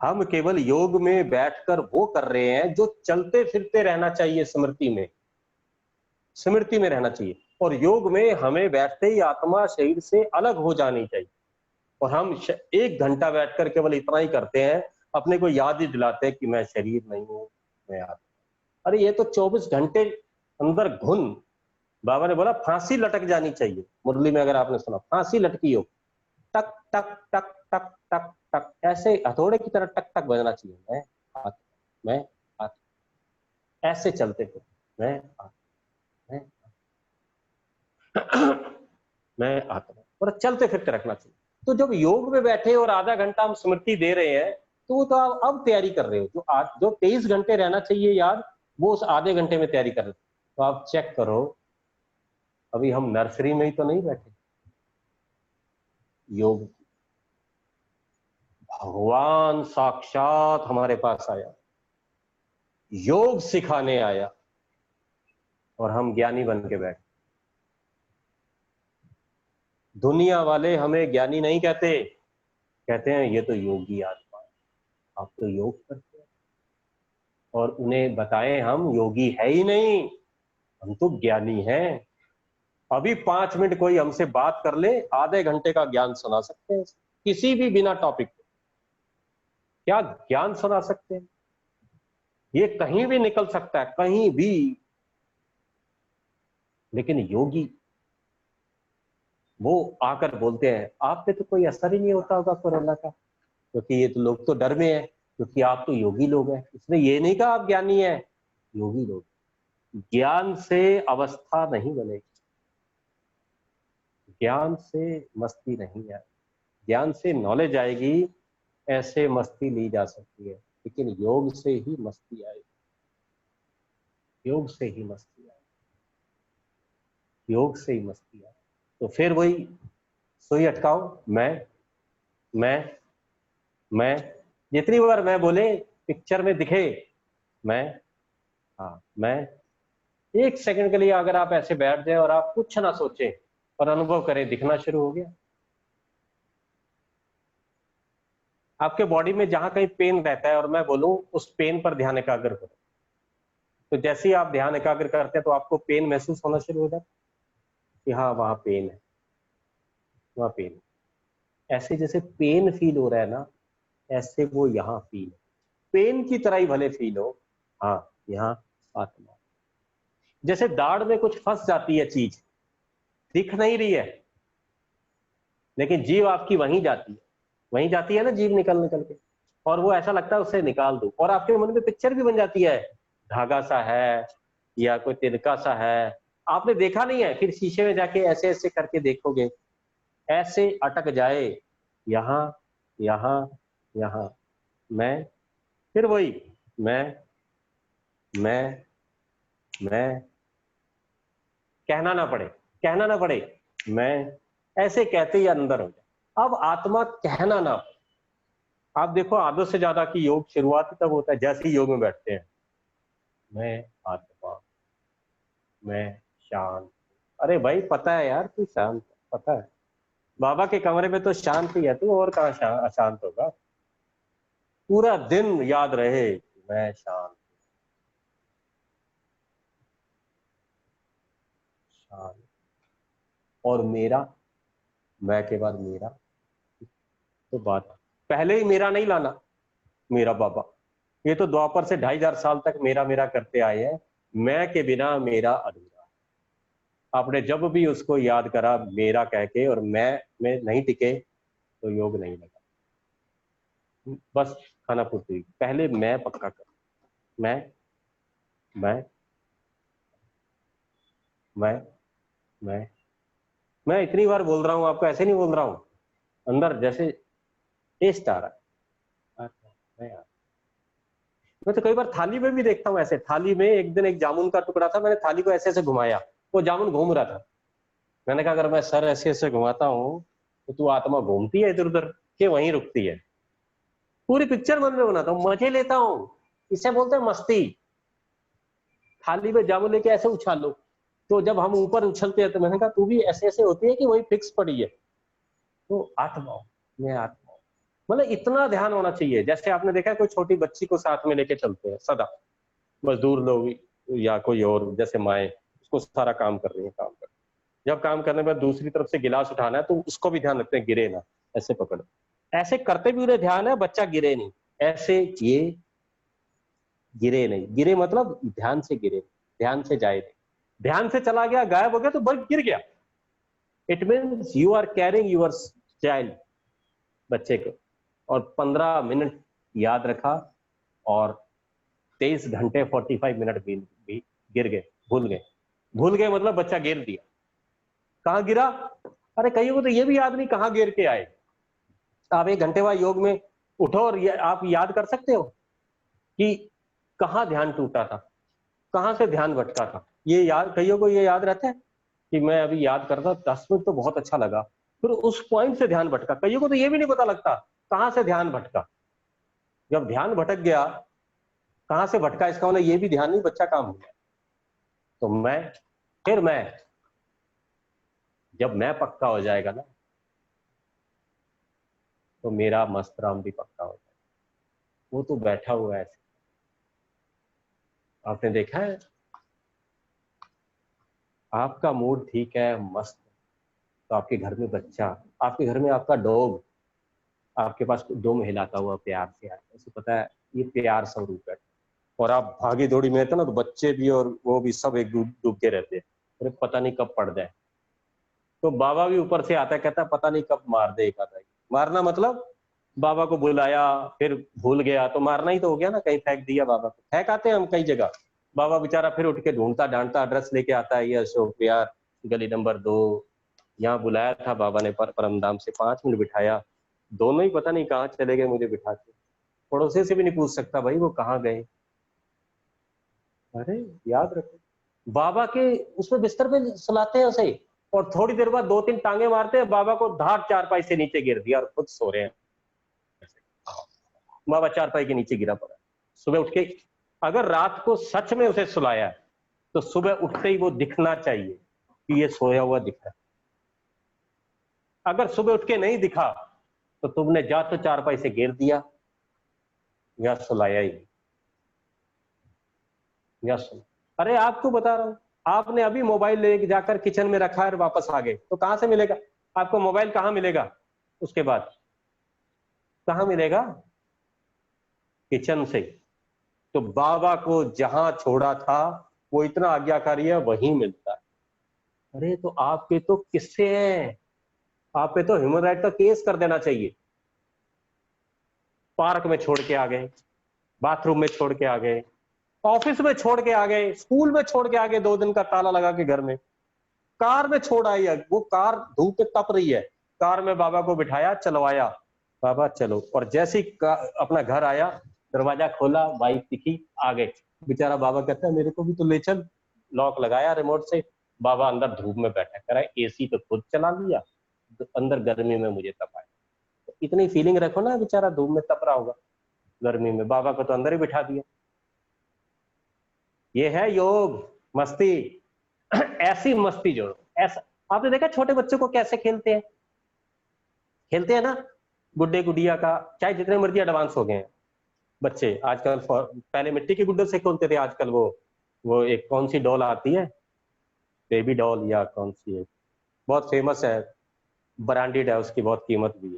हम केवल योग में बैठकर वो कर रहे हैं जो चलते फिरते रहना चाहिए, स्मृति में रहना चाहिए। और योग में हमें बैठते ही आत्मा शरीर से अलग हो जानी चाहिए, और हम 1 घंटा बैठकर केवल इतना ही करते हैं, अपने को याद ही दिलाते हैं कि मैं शरीर नहीं हूं, मैं आत्मा। अरे ये तो 24 घंटे अंदर घुन, बाबा ने बोला फांसी लटक जानी चाहिए, मुरली में अगर आपने सुना, फांसी लटकी हो, टक टक टक टक टक टक, ऐसे हथौड़े की तरह टक टक बजना चाहिए। मैं आत्मा, मैं आत्मा, ऐसे चलते थे, मैं आत्मा, मैं मैं आत्मा, और चलते फिरते रखना चाहिए। तो जब योग में बैठे और आधा घंटा हम स्मृति दे रहे हैं, तो वो तो आप अब तैयारी कर रहे हो, जो 23 घंटे रहना चाहिए याद, वो उस आधे घंटे में तैयारी कर रहे हो। तो आप चेक करो, अभी हम नर्सरी में ही तो नहीं बैठे, योग भगवान साक्षात हमारे पास आया, योग सिखाने आया, और हम ज्ञानी बन के बैठे। दुनिया वाले हमें ज्ञानी नहीं कहते, कहते हैं ये तो योगी आत्मा है, आप तो योग करते हैं। और उन्हें बताएं हम योगी है ही नहीं, हम तो ज्ञानी हैं। अभी 5 मिनट कोई हमसे बात कर ले, आधे घंटे का ज्ञान सुना सकते हैं, किसी भी बिना टॉपिक पे क्या ज्ञान सुना सकते हैं, ये कहीं भी निकल सकता है, कहीं भी। लेकिन योगी वो आकर बोलते हैं आप पे तो कोई असर ही नहीं होता होगा कोरोना का, क्योंकि ये तो लोग तो डर में है, क्योंकि आप तो योगी लोग हैं। इसने ये नहीं कहा आप ज्ञानी हैं, योगी लोग। ज्ञान से अवस्था नहीं बनेगी, ज्ञान से मस्ती नहीं है, ज्ञान से नॉलेज आएगी, ऐसे मस्ती ली जा सकती है, लेकिन योग से ही मस्ती आएगी, योग से ही मस्ती आएगी, योग से ही मस्ती आएगी। तो फिर वही सुई अटकाओ, मैं मैं जितनी बार मैं बोले पिक्चर में दिखे, मैं, हाँ मैं, 1 सेकंड के लिए अगर आप ऐसे बैठ जाए और आप कुछ ना सोचें और अनुभव करें, दिखना शुरू हो गया। आपके बॉडी में जहां कहीं पेन रहता है और मैं बोलूं उस पेन पर ध्यान एकाग्र करो, तो जैसे ही आप ध्यान एकाग्र करते हैं तो आपको पेन महसूस होना शुरू हो जाता है कि हाँ वहां पेन है, वहां पेन है। ऐसे जैसे पेन फील हो रहा है ना, ऐसे वो यहाँ फील है, पेन की तरह ही भले फील हो, हाँ यहाँ आत्मा। जैसे दाढ़ में कुछ फंस जाती है चीज, दिख नहीं रही है, लेकिन जीव आपकी वहीं जाती है ना, जीव निकल निकल के, और वो ऐसा लगता है उसे निकाल दो, और आपके मन में पिक्चर भी बन जाती है, धागा सा है या कोई तिनका सा है, आपने देखा नहीं है, फिर शीशे में जाके ऐसे ऐसे करके देखोगे, ऐसे अटक जाए, यहाँ यहाँ यहाँ, मैं, फिर वही मैं मैं मैं, कहना ना पड़े मैं, ऐसे कहते ही अंदर हो जाए। अब आत्मा कहना ना, आप देखो आधे से ज्यादा की योग शुरुआत तब होता है जैसे ही योग में बैठते हैं, मैं आत्मा, मैं शांत। अरे भाई पता है यार तू शांत, पता है बाबा के कमरे में तो शांत ही है तू, और कहाँ अशांत होगा, पूरा दिन याद रहे मैं शांत, शांत। और मेरा, मैं के बाद मेरा, तो बात पहले ही मेरा नहीं लाना, मेरा बाबा, ये तो द्वापर से 2500 साल तक मेरा मेरा करते आए हैं, मैं के बिना मेरा अधूरा। आपने जब भी उसको याद करा मेरा कह के और मैं में नहीं टिके, तो योग नहीं लगा, बस खाना पूर्ति। पहले मैं पक्का कर, मैं मैं मैं मैं मैं इतनी बार बोल रहा हूं आपको, ऐसे नहीं बोल रहा हूं, अंदर जैसे टेस्ट आ रहा है, मैं मैं तो कई बार थाली में भी देखता हूँ ऐसे, थाली में एक दिन एक जामुन का टुकड़ा था, मैंने थाली को ऐसे ऐसे घुमाया, वो जामुन घूम रहा था। मैंने कहा अगर मैं सर ऐसे ऐसे घुमाता हूँ तो तू आत्मा घूमती है इधर उधर के वहीं रुकती है? पूरी पिक्चर मन में बनाता हूँ, मजे लेता हूँ, इसे बोलते हैं मस्ती। थाली में जामुन लेके ऐसे उछाल लो, तो जब हम ऊपर उछलते हैं तो मैंने कहा तू भी ऐसे ऐसे होती है कि वही फिक्स पड़ी है। तो आत्मा, मैं आत्मा, मतलब इतना ध्यान होना चाहिए। जैसे आपने देखा है कोई छोटी बच्ची को साथ में लेके चलते हैं सदा, मजदूर लोग या कोई और जैसे माए, उसको सारा काम कर रही है, काम कर, जब काम करने में दूसरी तरफ से गिलास उठाना है तो उसको भी ध्यान रखते हैं गिरे ना, ऐसे पकड़, ऐसे करते भी उन्हें ध्यान है बच्चा गिरे नहीं, ऐसे ये गिरे नहीं, गिरे मतलब ध्यान से गिरे, ध्यान से जाए नहीं, ध्यान से चला गया गायब हो गया तो बस गिर गया। It means you are carrying your child, बच्चे को, और 15 मिनट याद रखा और 23 घंटे 45 मिनट भी गिर गए, भूल गए, भूल गए मतलब बच्चा गिर दिया। कहां गिरा? अरे कईयों को तो ये भी याद नहीं कहां गिर के आए। आप 1 घंटे बाद योग में उठो और आप याद कर सकते हो कि कहां ध्यान टूटा था, कहां से ध्यान भटका था? ये याद, कईयों को ये याद रहता है कि मैं अभी याद करता 10 मिनट तो बहुत अच्छा लगा, फिर उस पॉइंट से ध्यान भटका। कईयों को तो ये भी नहीं पता लगता कहां से ध्यान भटका। जब ध्यान भटक गया, कहां से भटका इसका मतलब ये भी ध्यान नहीं, बच्चा काम हो गया। तो मैं, फिर मैं, जब मैं पक्का हो जाएगा ना तो मेरा मस्त राम भी पक्का हो जाएगा। वो तो बैठा हुआ है ऐसे, आपने देखा है, आपका मूड ठीक है, मस्त, तो आपके घर में बच्चा, आपके घर में आपका डॉग आपके पास दुम हिलाता हुआ प्यार से आए, उसे पता है ये प्यार स्वरूप है। और आप भागी दौड़ी में रहते ना तो बच्चे भी और वो भी सब एक डूब के रहते हैं, अरे पता नहीं कब पड़ जाए। तो बाबा भी ऊपर से आता है, कहता है पता नहीं कब मार दे एक आधा। मारना मतलब बाबा को बुलाया फिर भूल गया तो मारना ही तो हो गया ना, कहीं फेंक दिया बाबा को, फेंक आते हैं हम कई जगह। बाबा बेचारा फिर उठ के ढूंढता डांटता एड्रेस लेके आता है, ये अशोक विहार गली नंबर 2, यहाँ बुलाया था बाबा ने, परमधाम से 5 मिनट बिठाया, दोनों ही पता नहीं कहाँ चले गए मुझे बिठा के। पड़ोसी से भी नहीं पूछ सकता भाई वो कहाँ गए। अरे याद रखो, बाबा के उसमें बिस्तर पे सुलाते हैं उसे, और थोड़ी देर बाद 2-3 टांगे मारते हैं, बाबा को धार चारपाई से नीचे गिर दिया और खुद सो रहे हैं, बाबा चारपाई के नीचे गिरा पड़ा। सुबह उठ के, अगर रात को सच में उसे सुलाया है तो सुबह उठते ही वो दिखना चाहिए कि ये सोया हुआ दिखा। अगर सुबह उठ के नहीं दिखा तो तुमने जा तो चारपाई से गिर दिया या सुलाया ही, या सुन, अरे आपको बता रहा हूं, आपने अभी मोबाइल ले जाकर किचन में रखा और वापस आ गए तो कहां से मिलेगा आपको मोबाइल? कहां मिलेगा उसके बाद? कहां मिलेगा? किचन से। तो बाबा को जहां छोड़ा था वो इतना आज्ञाकारी है, वहीं मिलता है। अरे तो आपके तो किस्से हैं, आप पे तो ह्यूमन राइट का केस कर देना चाहिए। पार्क में छोड़ के आ गए, बाथरूम में छोड़ के आ गए, ऑफिस में छोड़ के आ गए, स्कूल में छोड़ के आ गए, 2 दिन का ताला लगा के घर में, कार में छोड़ आई है, वो कार धूप पे तप रही है, कार में बाबा को बिठाया, चलवाया, बाबा चलो, और जैसे ही अपना घर आया, दरवाजा खोला, बाइक दिखी, आ गए। बेचारा बाबा कहता है मेरे को भी तो ले चल, लॉक लगाया रिमोट से, बाबा अंदर धूप में बैठा, कह रहा है एसी तो खुद चला लिया, तो अंदर गर्मी में मुझे तपाया। तो इतनी फीलिंग रखो ना, बेचारा धूप में तप रहा होगा गर्मी में, बाबा को तो अंदर ही बिठा दिया। ये है योग, मस्ती। ऐसी मस्ती जोड़ो, ऐसा। आपने देखा छोटे बच्चों को कैसे खेलते हैं, खेलते हैं ना, गुड्डे गुडिया का, चाहे जितने मर्जी एडवांस हो गए हैं बच्चे आजकल, पहले मिट्टी के गुड्डे से खेलते थे, आजकल वो एक कौन सी डॉल आती है, बेबी डॉल या कौन सी है, बहुत फेमस है, ब्रांडेड है, उसकी बहुत कीमत भी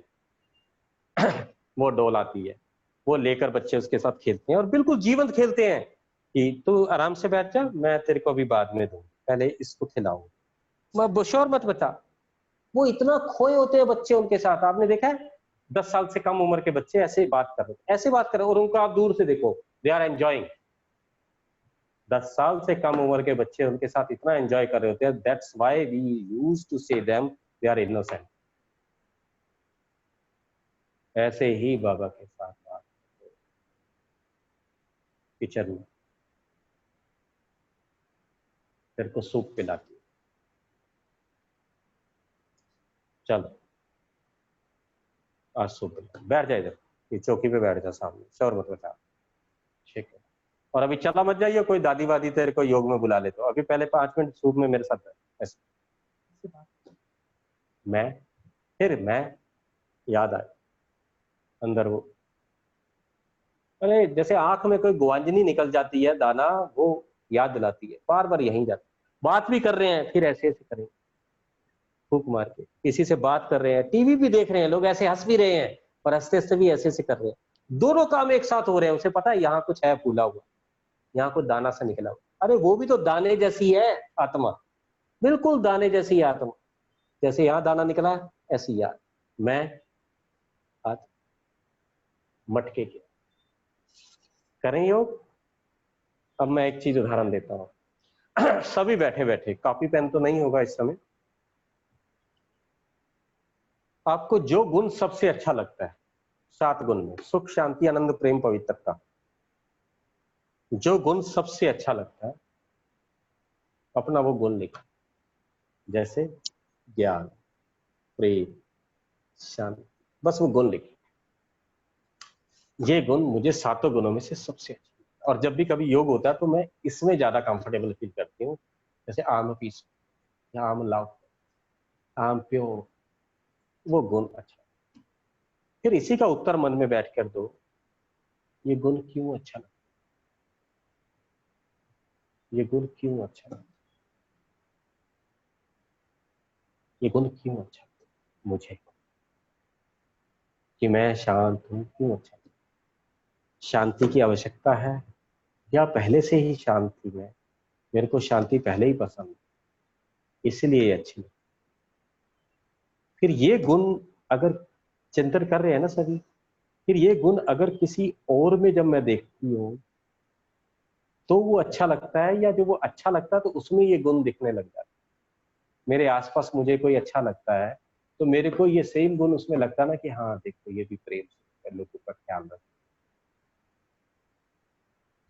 है। वो डॉल आती है, वो लेकर बच्चे उसके साथ खेलते हैं और बिल्कुल जीवंत खेलते हैं कि तू आराम से बैठ जा, मैं तेरे को अभी बाद में दूं, पहले इसको खिलाऊं, मैं शोर मत बता। वो इतना खोए होते हैं बच्चे उनके साथ, आपने देखा है 10 साल से कम उम्र के बच्चे ऐसे बात कर रहे, ऐसे बात कर रहे, और उनको आप दूर से देखो, दे आर एंजॉइंग। 10 साल से कम उम्र के बच्चे उनके साथ इतना एंजॉय कर रहे होते हैं, that's why we used to say them they are innocent. ऐसे ही बाबा के साथ बात, किचन में तेरे को सूप पिलाती है, चल आज सूप पिला, बैठ जा इधर, ये चौकी पे बैठ जा सामने, शोर मत मचा, ठीक है। और अभी चला मत जाइए, कोई दादी वादी तेरे को योग में बुला ले तो अभी पहले 5 मिनट सूप में मेरे साथ बैठ, ऐसे मैं, फिर मैं, याद आए अंदर वो, अरे जैसे आंख में कोई गुआंजनी निकल जाती है, दाना वो याद दिलाती है, बार बार यहीं जाती है। बात भी कर रहे हैं फिर ऐसे ऐसे करें, फूक मार के, किसी से बात कर रहे हैं, टीवी भी देख रहे हैं लोग, ऐसे हंस भी रहे हैं और हंसते हंसते भी ऐसे ऐसे कर रहे हैं, दोनों काम एक साथ हो रहे हैं। उसे पता है यहाँ कुछ है फूला हुआ, यहाँ कुछ दाना सा निकला हुआ, अरे वो भी तो दाने जैसी है आत्मा, बिल्कुल दाने जैसी है आत्मा, जैसे यहाँ दाना निकला ऐसी याद। मैं आज मटके के करें योग। अब मैं एक चीज उदाहरण देता हूँ सभी बैठे बैठे, कॉपी पेन तो नहीं होगा इस समय, आपको जो गुण सबसे अच्छा लगता है 7 गुण में, सुख शांति आनंद प्रेम पवित्रता, जो गुण सबसे अच्छा लगता है अपना वो गुण लिखो, जैसे ज्ञान, प्रेम, शांति, बस वो गुण लिखो, ये गुण मुझे 7 गुणों में से सबसे अच्छा। और जब भी कभी योग होता है तो मैं इसमें ज्यादा कंफर्टेबल फील करती हूँ, जैसे आम पीस या आम लाओ, आम प्यो, वो गुण अच्छा। फिर इसी का उत्तर मन में बैठ कर दो, ये गुण क्यों अच्छा लगता, ये गुण क्यों अच्छा लगता, ये गुण क्यों अच्छा लगता मुझे, कि मैं शांत हूं क्यों अच्छा लगता, शांति की आवश्यकता है या पहले से ही शांत थी मैं, मेरे को शांति पहले ही पसंद है इसलिए ये अच्छी। फिर ये गुण अगर चिंतन कर रहे हैं ना सभी, फिर ये गुण अगर किसी और में जब मैं देखती हूँ तो वो अच्छा लगता है, या जो वो अच्छा लगता है तो उसमें ये गुण दिखने लग जाता है। मेरे आसपास मुझे कोई अच्छा लगता है तो मेरे को ये सेम गुण उसमें लगता है ना, कि हाँ देखो ये भी प्रेम से लोगों का ख्याल रखता,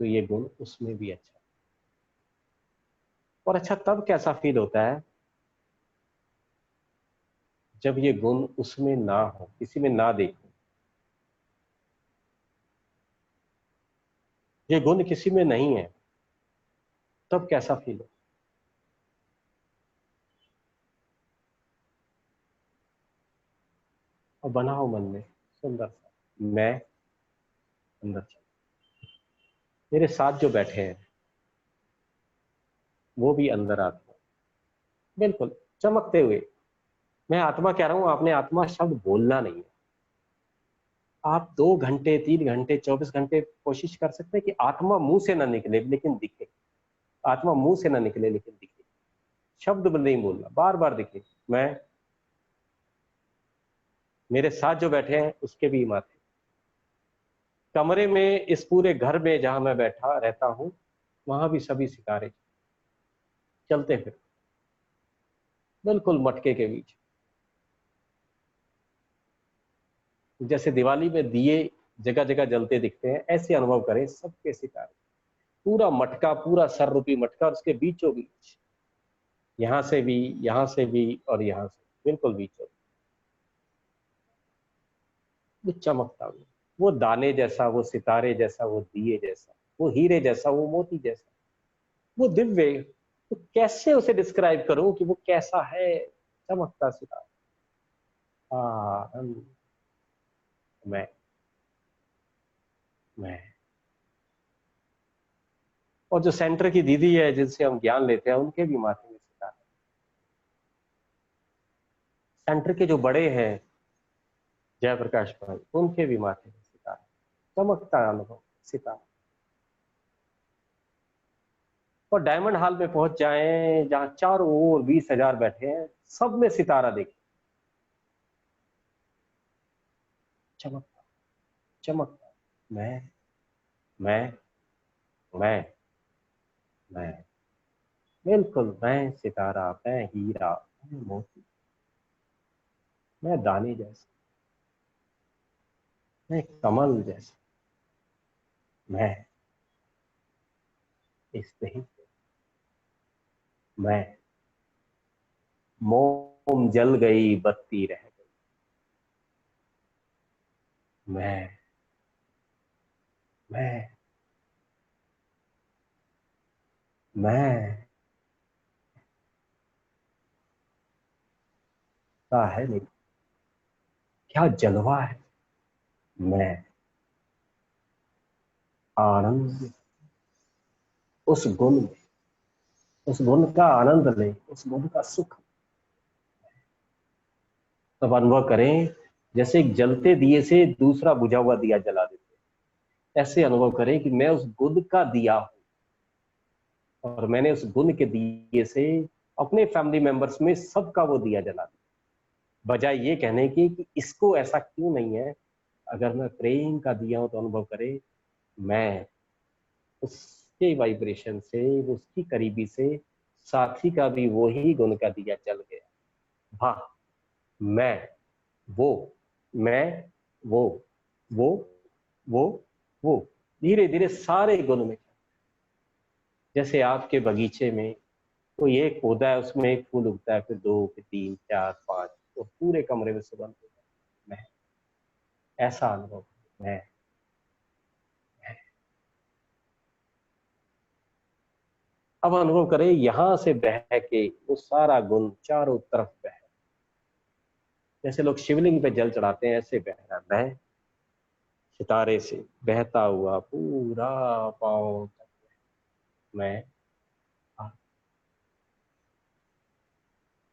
तो ये गुण उसमें भी अच्छा। और अच्छा तब कैसा फील होता है जब ये गुण उसमें ना हो, किसी में ना देखो, ये गुण किसी में नहीं है, तब कैसा फील हो। और बनाओ मन में सुंदर सा मैं अंदर चल, मेरे साथ जो बैठे हैं वो भी अंदर आत्मा, बिल्कुल चमकते हुए। मैं आत्मा कह रहा हूं, आपने आत्मा शब्द बोलना नहीं है। आप 2 घंटे 3 घंटे 24 घंटे कोशिश कर सकते हैं कि आत्मा मुंह से ना निकले लेकिन दिखे, आत्मा मुंह से ना निकले लेकिन दिखे, शब्द नहीं बोलना, बार बार दिखे। मैं, मेरे साथ जो बैठे हैं उसके भी माथे, कमरे में, इस पूरे घर में जहां मैं बैठा रहता हूं वहां भी सभी सितारे चलते फिर, बिल्कुल मटके के बीच, जैसे दिवाली में दिए जगह जगह जलते दिखते हैं, ऐसे अनुभव करें सबके सितारे, पूरा मटका, पूरा सर रूपी मटका, और उसके बीचों बीच, यहां से भी, यहां से भी, और यहां से बिल्कुल बीचों, वो चमकता हुआ, वो दाने जैसा, वो सितारे जैसा, वो दिए जैसा, वो हीरे जैसा, वो मोती जैसा, वो दिव्य, तो कैसे उसे डिस्क्राइब करूं कि वो कैसा है, चमकता सितारा, आनंद। मैं मैं और जो सेंटर की दीदी है जिनसे हम ज्ञान लेते हैं उनके भी माथे में सितारा, सेंटर के जो बड़े हैं जयप्रकाश भाई, उनके भी माथे में सितारा, चमकता अनुभव सितारा। और डायमंड हॉल में पहुंच जाएं जहां चारों ओर 20,000 बैठे हैं, सब में सितारा देखें, चमकता चमकता, मैं मैं मैं बिल्कुल, मैं सितारा, मैं हीरा, मैं मोती, मैं दाने जैसा, मैं कमल जैसा, मैं इस नहीं मैं, मोम जल गई बत्ती रह गई, मैं मैं मैं का है नहीं, क्या जलवा है। मैं आनंद उस गुण में, उस गुण का आनंद ले, उस गुण का सुख तब अनुभव करें। जैसे एक जलते दिए से दूसरा बुझा हुआ दिया जला देते, ऐसे अनुभव करें कि मैं उस गुण का दिया हूं और मैंने उस गुण के दिए से अपने फैमिली मेंबर्स में सबका वो दिया जला दिया। बजाय ये कहने की कि इसको ऐसा क्यों नहीं है, अगर मैं प्रेम का दिया हूं तो अनुभव करे मैं उसके वाइब्रेशन से, उसकी करीबी से साथी का भी वही गुण का दिया जल गया। वाह, मैं वो मैं वो वो वो वो धीरे धीरे सारे गुण में। जैसे आपके बगीचे में कोई एक पौधा है, उसमें एक फूल उगता है, फिर 2 फिर 3 4 5 तो पूरे कमरे में सुगंध होता है। मैं ऐसा अनुभव, मैं अब अनुभव करें यहां से बह के वो सारा गुण चारों तरफ बह, जैसे लोग शिवलिंग पे जल चढ़ाते हैं ऐसे बह रहा, मैं सितारे से बहता हुआ पूरा पांव तक मैं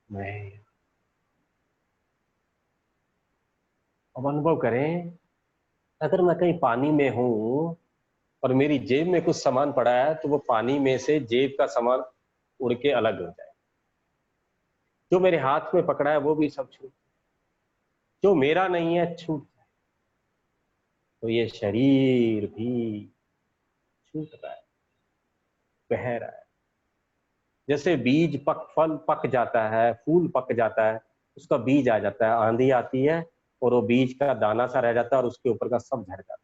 मैं अब अनुभव करें, अगर मैं कहीं पानी में हूं और मेरी जेब में कुछ सामान पड़ा है तो वो पानी में से जेब का सामान उड़ के अलग हो जाए, जो मेरे हाथ में पकड़ा है वो भी सब छूट, जो मेरा नहीं है छूट जाए, तो ये शरीर भी छूट रहा है, बह रहा है। जैसे बीज फल पक जाता है, फूल पक जाता है, उसका बीज आ जाता है, आंधी आती है और वो बीज का दाना सा रह जाता है और उसके ऊपर का सब झड़ जाता है।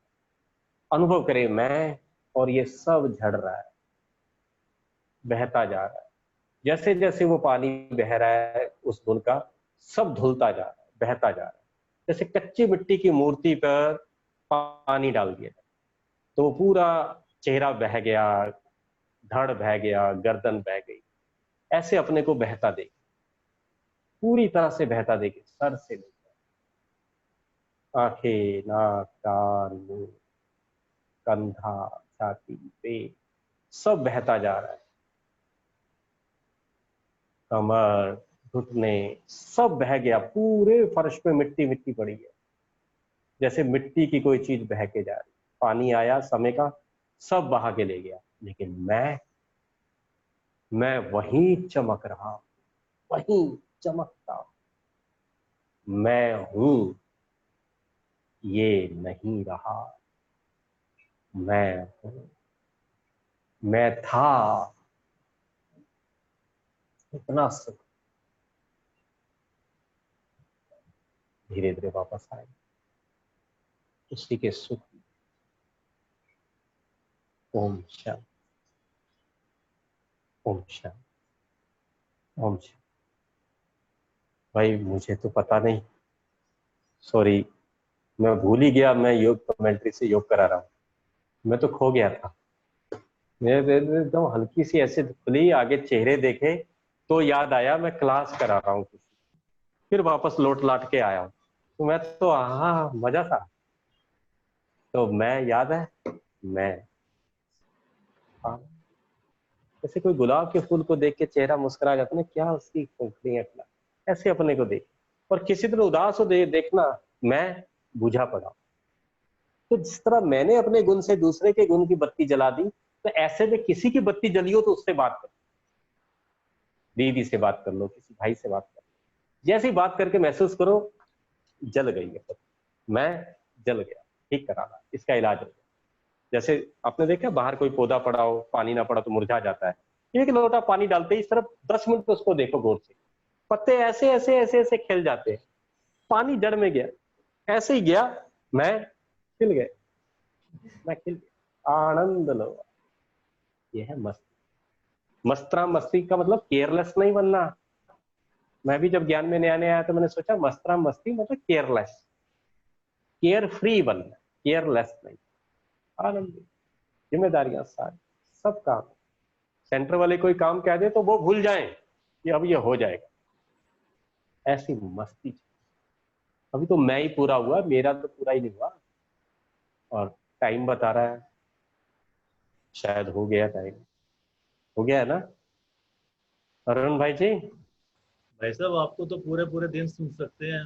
अनुभव करें मैं, और ये सब झड़ रहा है, बहता जा रहा है। जैसे जैसे वो पानी बह रहा है उस धुल का सब धुलता जा रहा है, बहता जा रहा है। जैसे कच्ची मिट्टी की मूर्ति पर पानी डाल दिया तो वो पूरा चेहरा बह गया, धड़ बह गया, गर्दन बह गई। ऐसे अपने को बहता देखे, पूरी तरह से बहता देखे, सर से लेकर आंखें, नाक, कान, मुंह, कंधा, छाती, पेट, सब बहता जा रहा है। कमर, घुटने, सब बह गया, पूरे फर्श पे मिट्टी मिट्टी पड़ी है, जैसे मिट्टी की कोई चीज बह के जा रही। पानी आया समय का, सब बहा के ले गया, लेकिन मैं वहीं चमक रहा, वहीं चमकता, मैं हूं, ये नहीं रहा, मैं हूं, मैं था। इतना सुख धीरे धीरे वापस आए, उसी के सुख। ओम शांति, ओम शांति, ओम शांति। भाई मुझे तो पता नहीं, सॉरी, मैं भूल ही गया, मैं योग कमेंट्री से योग करा रहा हूँ, मैं तो खो गया था। मेरे एकदम हल्की सी ऐसे खुली, आगे चेहरे देखे तो याद आया मैं क्लास करा रहा हूँ किसी, फिर वापस लौट लाट के आया हूँ, तो मैं तो हाँ मजा था। तो मैं याद है, मैं हाँ, जैसे कोई गुलाब के फूल को देख के चेहरा मुस्कुरा जाता है ना, क्या उसकी पंखुड़ियां खिला, ऐसे अपने को देख। और किसी दिन उदास हो देखना, मैं बुझा पड़ा। तो जिस तरह मैंने अपने गुण से दूसरे के गुण की बत्ती जला दी, तो ऐसे में किसी की बत्ती जली हो तो उससे बात करो, दीदी से बात कर लो, किसी भाई से बात कर लो, जैसी बात करके महसूस करो जल गई है बत्ती, मैं जल गया, ठीक कराना, इसका इलाज हो गया। जैसे आपने देखा बाहर कोई पौधा पड़ा हो, पानी ना पड़ा तो मुरझा जाता है, एक लोटा पानी डालते ही सिर्फ 10 मिनट उसको देखो गौर से, पत्ते ऐसे ऐसे ऐसे ऐसे खिल जाते हैं, पानी जड़ में गया, ऐसे ही गया, मैं खिल गया, मैं खिल गया, आनंद लो, ये है मस्त। मस्तरा मस्ती का मतलब केयरलेस नहीं बनना। मैं भी जब ज्ञान में नया नया आया तो मैंने सोचा मस्तरा मस्ती मतलब केयरलेस, केयर फ्री बनना, केयरलेस नहीं। आनंद, जिम्मेदारियां सारी, सब काम। सेंटर वाले कोई काम कह दे तो वो भूल जाएं कि अब ये हो जाएगा, ऐसी मस्ती। अभी तो मैं ही पूरा हुआ, मेरा तो पूरा ही नहीं हुआ, और टाइम बता रहा है शायद हो गया, टाइम हो गया है ना अरुण भाई जी? भाई साहब आपको तो पूरे पूरे दिन सुन सकते हैं,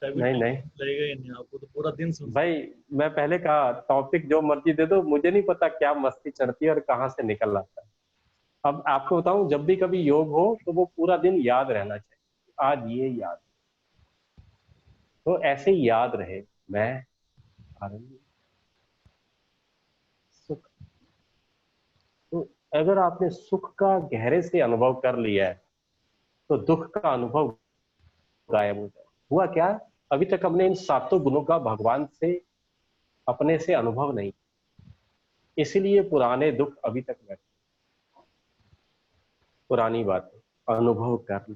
कभी नहीं नहीं टाइम लगेगा ही नहीं, आपको तो पूरा दिन सुन सकते भाई, मैं पहले कहा टॉपिक जो मर्जी दे दो, मुझे नहीं पता क्या मस्ती चढ़ती है और कहाँ से निकल आता है। अब आपको बताऊं, जब भी कभी योग हो तो वो पूरा दिन याद रहना चाहिए, आज ये याद, तो ऐसे ही याद रहे। मैं आनंद, सुख। तो अगर आपने सुख का गहरे से अनुभव कर लिया है तो दुख का अनुभव गायब हो जाए। हुआ क्या, अभी तक हमने इन सातों गुणों का भगवान से, अपने से अनुभव नहीं, इसलिए पुराने दुख अभी तक बैठे। पुरानी बातें अनुभव कर लो,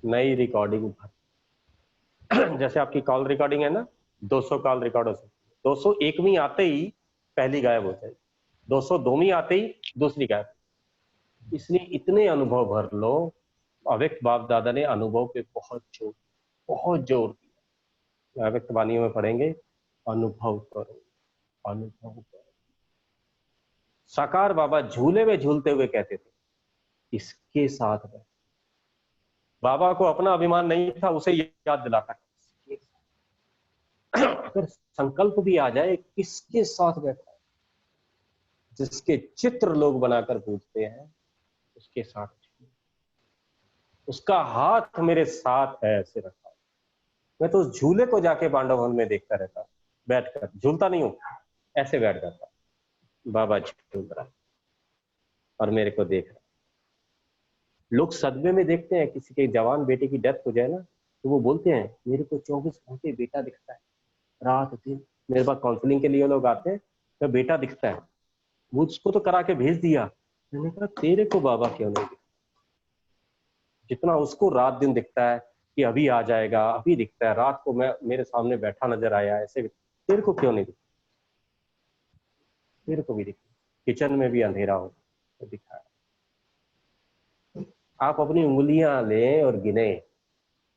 नई रिकॉर्डिंग भर। जैसे आपकी कॉल रिकॉर्डिंग है ना, 200 कॉल रिकॉर्ड हो सकती है, 201वीं आते ही पहली गायब हो जाएगी, 202वीं आते ही दूसरी गायब। इसलिए इतने अनुभव भर लो। अव्यक्त बाप दादा ने अनुभव पे बहुत जोर दिया। अव्यक्त वाणी में पढ़ेंगे, अनुभव करो, अनुभव करो। साकार बाबा झूले में झूलते हुए कहते थे, इसके साथ बैठ। बाबा को अपना अभिमान नहीं था, उसे याद दिलाता है। अगर संकल्प भी आ जाए, किसके साथ बैठा है, जिसके चित्र लोग बनाकर पूछते हैं उसके साथ, उसका हाथ मेरे साथ है ऐसे रखा। मैं तो उस झूले को जाके पांडव वन में देखता रहता, बैठकर झूलता नहीं हूं, ऐसे बैठ जाता, बाबा झूल रहा और मेरे को देख रहा। लोग सदमे में देखते हैं, किसी के जवान बेटे की डेथ हो जाए ना, तो वो बोलते हैं मेरे को 24 घंटे बेटा दिखता है, रात दिन। मेरे पास काउंसलिंग के लिए लोग आते हैं, तो बेटा दिखता है, वो उसको तो करा के भेज दिया। मैंने कहा तेरे को बाबा क्यों नहीं दिखता, जितना उसको रात दिन दिखता है कि अभी आ जाएगा, अभी दिखता है, रात को मैं मेरे सामने बैठा नजर आया ऐसे, तेरे को क्यों नहीं दिखता? तेरे को भी दिखता, किचन में भी अंधेरा हो तो दिखा। आप अपनी उंगलियां लें और गिने,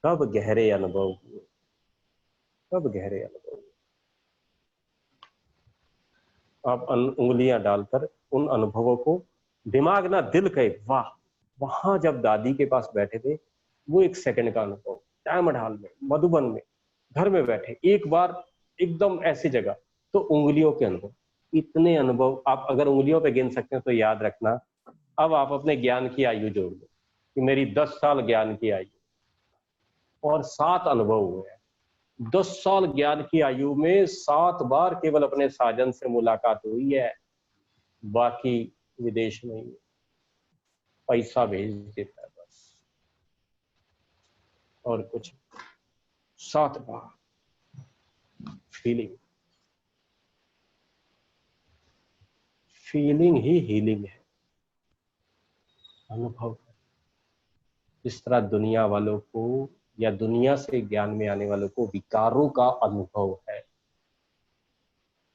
कब गहरे अनुभव हुए, कब गहरे अनुभव हुए। आप उंगलियां डालकर उन अनुभवों को, दिमाग ना दिल कहे वाह, वहां जब दादी के पास बैठे थे, वो 1 सेकंड का अनुभव, डायमंड हॉल में, मधुबन में, घर में बैठे एक बार एकदम ऐसी जगह, तो उंगलियों के अनुभव, इतने अनुभव आप अगर उंगलियों पे गिन सकते हैं तो याद रखना। अब आप अपने ज्ञान की आयु जोड़ लो कि मेरी 10 साल ज्ञान की आयु और 7 अनुभव हुए हैं। 10 साल ज्ञान की आयु में 7 बार केवल अपने साजन से मुलाकात हुई है, बाकी विदेश में ही पैसा भेज देता है बस, और कुछ। 7 बार फीलिंग, फीलिंग ही हीलिंग है, अनुभव। जिस तरह दुनिया वालों को या दुनिया से ज्ञान में आने वालों को विकारों का अनुभव है,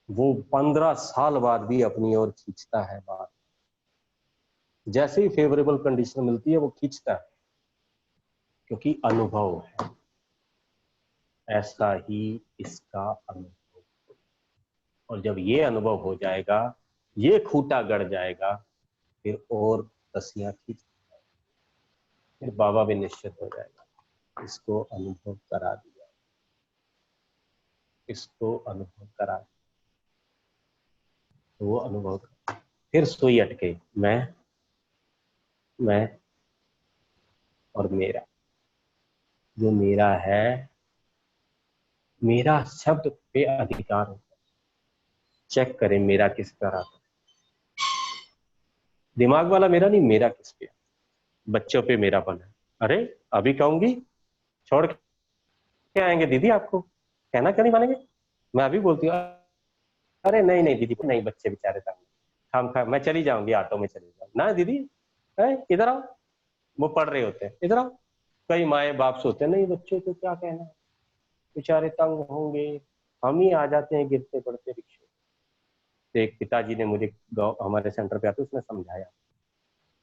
वो 15 साल बाद भी अपनी ओर खींचता है बात। जैसे ही फेवरेबल कंडीशन मिलती है वो खींचता है, क्योंकि अनुभव है। ऐसा ही इसका अनुभव, और जब ये अनुभव हो जाएगा, ये खूंटा गड़ जाएगा, फिर और रस्सियां खींच, फिर बाबा भी निश्चित हो जाएगा, इसको अनुभव करा दिया, इसको अनुभव करा दिया। तो वो अनुभव, फिर सुई अटके, मैं और मेरा। जो मेरा है, मेरा शब्द पे अधिकार होता है। चेक करें मेरा किस पर आता है, दिमाग वाला मेरा नहीं, मेरा किस पे। बच्चों पे मेरापन है, अरे अभी कहूंगी छोड़ के आएंगे दीदी, आपको कहना क्यों नहीं मानेंगे? मैं अभी बोलती हूँ, अरे नहीं नहीं दीदी, नहीं बच्चे बेचारे तंग, हम खा, मैं चली जाऊंगी, ऑटो में चली जाऊंगी ना दीदी, इधर आओ, वो पढ़ रहे होते हैं, इधर आओ। कई माए बाप सोचते हैं नहीं बच्चों को क्या कहना, बेचारे तंग होंगे, हम ही आ जाते हैं गिरते पड़ते रिक्शे। तो एक पिताजी ने मुझे हमारे सेंटर पे आते उसने समझाया,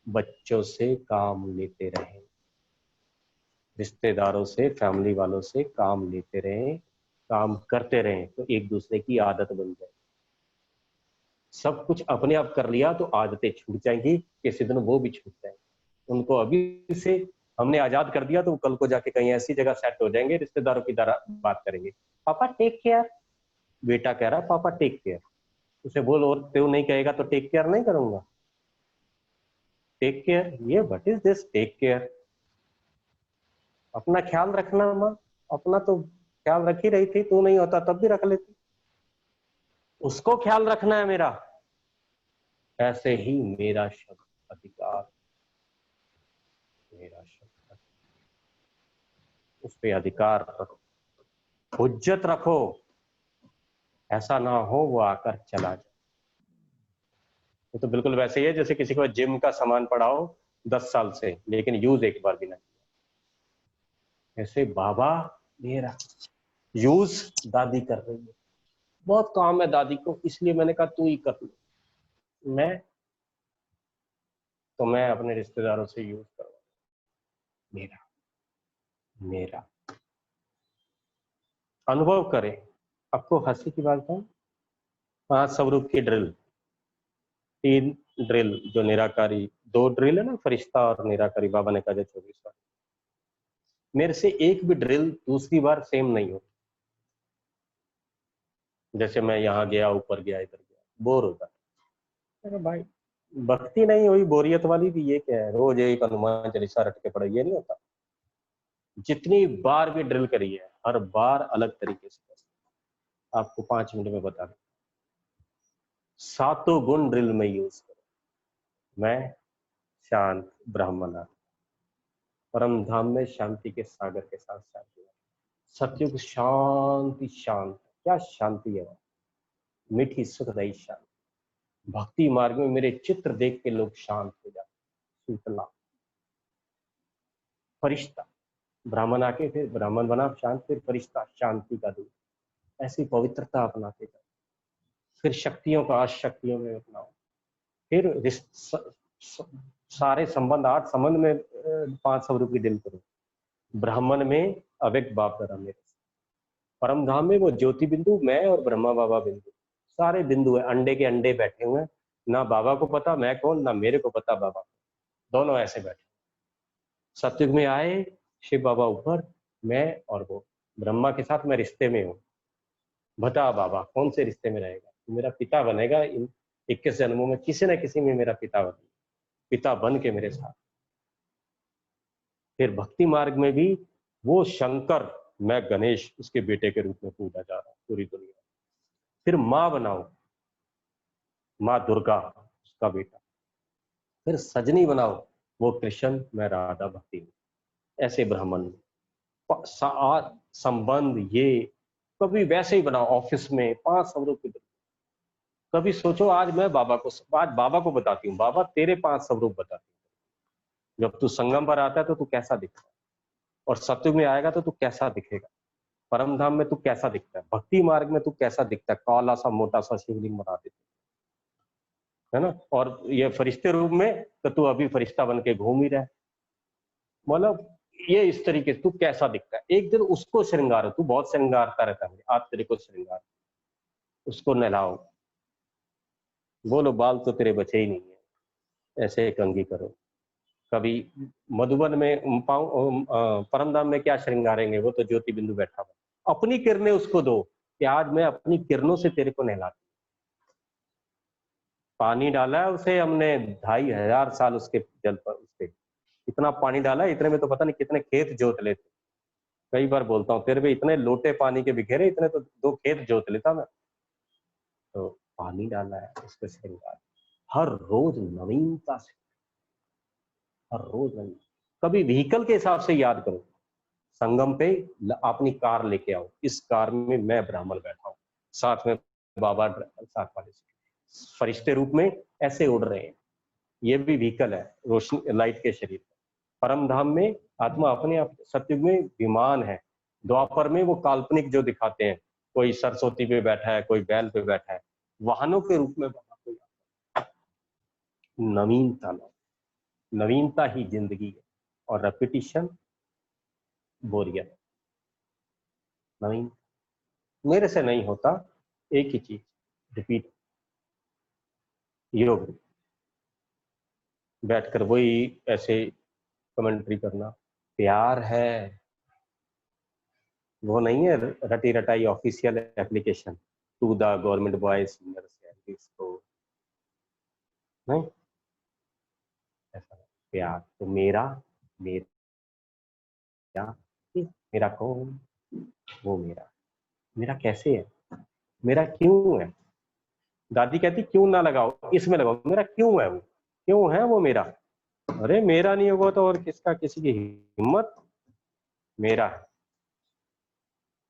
बच्चों से काम लेते रहें, रिश्तेदारों से, फैमिली वालों से काम लेते रहें, काम करते रहें, तो एक दूसरे की आदत बन जाए। सब कुछ अपने आप कर लिया तो आदतें छूट जाएंगी, किसी दिन वो भी छूट जाएंगी। उनको अभी से हमने आजाद कर दिया तो कल को जाके कहीं ऐसी जगह सेट हो जाएंगे, रिश्तेदारों की तरह बात करेंगे, पापा टेक केयर। बेटा कह रहा पापा टेक केयर, उसे बोल और तो नहीं कहेगा तो टेक केयर नहीं करूंगा। टेक केयर, ये what is this take care? अपना ख्याल रखना माँ, अपना तो ख्याल रख ही रही थी, तू नहीं होता तब भी रख लेती, उसको ख्याल रखना है मेरा। ऐसे ही मेरा शब्द अधिकार, मेरा शब्द, उस पे अधिकार रखो, हुज्जत रखो, ऐसा ना हो वो आकर चला जाए। तो बिल्कुल वैसे ही है जैसे किसी को जिम का सामान पड़ा हो 10 साल से, लेकिन यूज एक बार भी नहीं किया। ऐसे बाबा मेरा यूज दादी कर रही है, बहुत काम है दादी को, इसलिए मैंने कहा तू ही कर ले। मैं अपने रिश्तेदारों से यूज करवा, मेरा मेरा अनुभव करें। आपको हंसी की बात बताऊं, 5 स्वरूप की ड्रिल, 3 ड्रिल जो निराकारी, 2 ड्रिल है ना, फरिश्ता और निराकारी, बाबा ने कहा 24 बार, मेरे से एक भी ड्रिल दूसरी बार सेम नहीं हो। जैसे मैं यहाँ गया, ऊपर गया, इधर गया, बोर होता। अरे भाई भक्ति नहीं हुई, बोरियत वाली भी ये क्या है, रोज एक हनुमान चालीसा रट के पढ़े, ये नहीं होता। जितनी बार भी ड्रिल करी है हर बार अलग तरीके से कर। आपको 5 मिनट में बता दूं, 7 गुण ड्रिल में यूज करो। मैं शांत ब्राह्मण, परम धाम में शांति के सागर के साथ शांति, सत्युग शांति, शांत, क्या शांति है, मीठी सुखदायी शांति। भक्ति मार्ग में मेरे चित्र देख के लोग शांत हो जाते, शीतला। फरिश्ता, ब्राह्मण आके फिर ब्राह्मण बना शांत, फिर फरिश्ता शांति का दूत, ऐसी पवित्रता अपनाते जाओ। फिर शक्तियों का 8 शक्तियों में अपनाओ। फिर सारे संबंध, 8 संबंध में 5 स्वरूप की दिल करो। ब्राह्मण में अव्यक्त बाप दरा मेरे, परम धाम में वो ज्योति बिंदु मैं और ब्रह्मा बाबा बिंदु, सारे बिंदु है, अंडे के अंडे बैठे हुए हैं, ना बाबा को पता मैं कौन, ना मेरे को पता बाबा, दोनों ऐसे बैठे। सतयुग में आए शिव बाबा ऊपर, मैं और वो ब्रह्मा के साथ मैं रिश्ते में हूँ, बता बाबा कौन से रिश्ते में रहेगा, मेरा पिता बनेगा, इन 21 जन्मों में किसी न किसी में मेरा पिता बनेगा, पिता बन के मेरे साथ। फिर भक्ति मार्ग में भी वो शंकर, मैं गणेश उसके बेटे के रूप में पूजा जा रहा हूँ पूरी दुनिया। फिर माँ बनाओ, माँ दुर्गा उसका बेटा। फिर सजनी बनाओ, वो कृष्ण मैं राधा भक्ति हूँ। ऐसे ब्राह्मण संबंध ये कभी वैसे ही बनाओ, ऑफिस में 5 स्वरूप की। कभी सोचो आज मैं बाबा को, आज बाबा को बताती हूँ, बाबा तेरे 5 स्वरूप बताती हूँ। जब तू संगम पर आता है तो तू कैसा दिखता है, और सत्युग में आएगा तो तू कैसा दिखेगा, परम धाम में तू कैसा दिखता है, भक्ति मार्ग में तू कैसा दिखता है, काला सा मोटा सा शिवलिंग बना देते है ना, और ये फरिश्ते रूप में तो तू अभी फरिश्ता बन के घूम ही रहा है। मतलब ये इस तरीके से तू कैसा दिखता है, एक दिन उसको श्रृंगार, तू बहुत श्रृंगारता रहता है, आज तेरे को श्रृंगार, उसको नहलाओ, बोलो बाल तो तेरे बचे ही नहीं है, ऐसे कंघी करो। कभी मधुबन में परमधाम में क्या श्रृंगारेंगे, वो तो ज्योति बिंदु बैठा हुआ, अपनी किरणें उसको दो कि आज मैं अपनी किरणों से तेरे को नहलाती। पानी डाला है उसे हमने 2500 साल उसके जल पर, उसके इतना पानी डाला है, इतने में तो पता नहीं कितने खेत जोत लेते। कई बार बोलता हूँ तेरे पे इतने लोटे पानी के बिखेरे, इतने तो 2 खेत जोत लेता मैं। तो पानी डाला है उसके श्रृंगार, हर रोज नवीनता से, हर रोज नवीन। कभी व्हीकल के हिसाब से याद करो, संगम पे अपनी कार लेके आओ, इस कार में मैं ब्राह्मण बैठा हूँ, साथ में बाबा साथ वाले से, फरिश्ते रूप में ऐसे उड़ रहे हैं, ये भी व्हीकल है रोशनी लाइट के शरीर। परम धाम में आत्मा अपने आप, सतयुग में विमान है, द्वापर में वो काल्पनिक जो दिखाते हैं, कोई सरस्वती पे बैठा है, कोई बैल पे बैठा है, वाहनों के रूप में बाबा कोई आता है। नवीनता लो, नवीनता ही जिंदगी है, और रेपिटिशन बोरियत। नवीन मेरे से नहीं होता, एक ही चीज रिपीट, योग बैठकर वही ऐसे कमेंट्री करना। प्यार है, वो नहीं है रटी रटाई official application to the government boys को नहीं, ऐसा नहीं। प्यार तो मेरा मेरा कौन, वो मेरा कैसे है, मेरा क्यों है। दादी कहती क्यों ना लगाओ, इसमें लगाओ, मेरा क्यों है, वो क्यों है वो मेरा। अरे मेरा नहीं होगा तो और किसका, किसी की हिम्मत। मेरा है,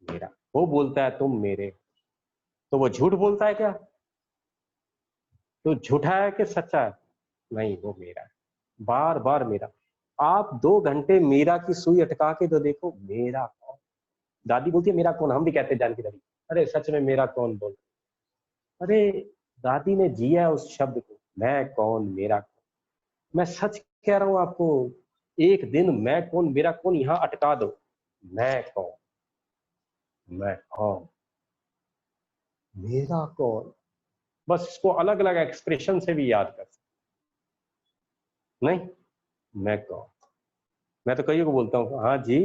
मेरा। वो बोलता है तुम मेरे, तो वो झूठ बोलता है क्या, तो झूठा है कि सच्चा है, नहीं वो मेरा है, बार बार मेरा। आप 2 घंटे मीरा की सुई अटका के तो देखो, मेरा कौन। दादी बोलती है मेरा कौन, हम भी कहते हैं जानकी दादी, अरे सच में मेरा कौन बोल। अरे दादी ने जिया उस शब्द को, मैं कौन मेरा कौन। मैं सच कह रहा हूं आपको, एक दिन मैं कौन मेरा कौन यहां अटका दो, मैं कौन, मैं कौन, मेरा कौन। बस इसको अलग अलग एक्सप्रेशन से भी याद कर, नहीं मैं कौन। मैं तो कईयों को बोलता हूँ हाँ जी,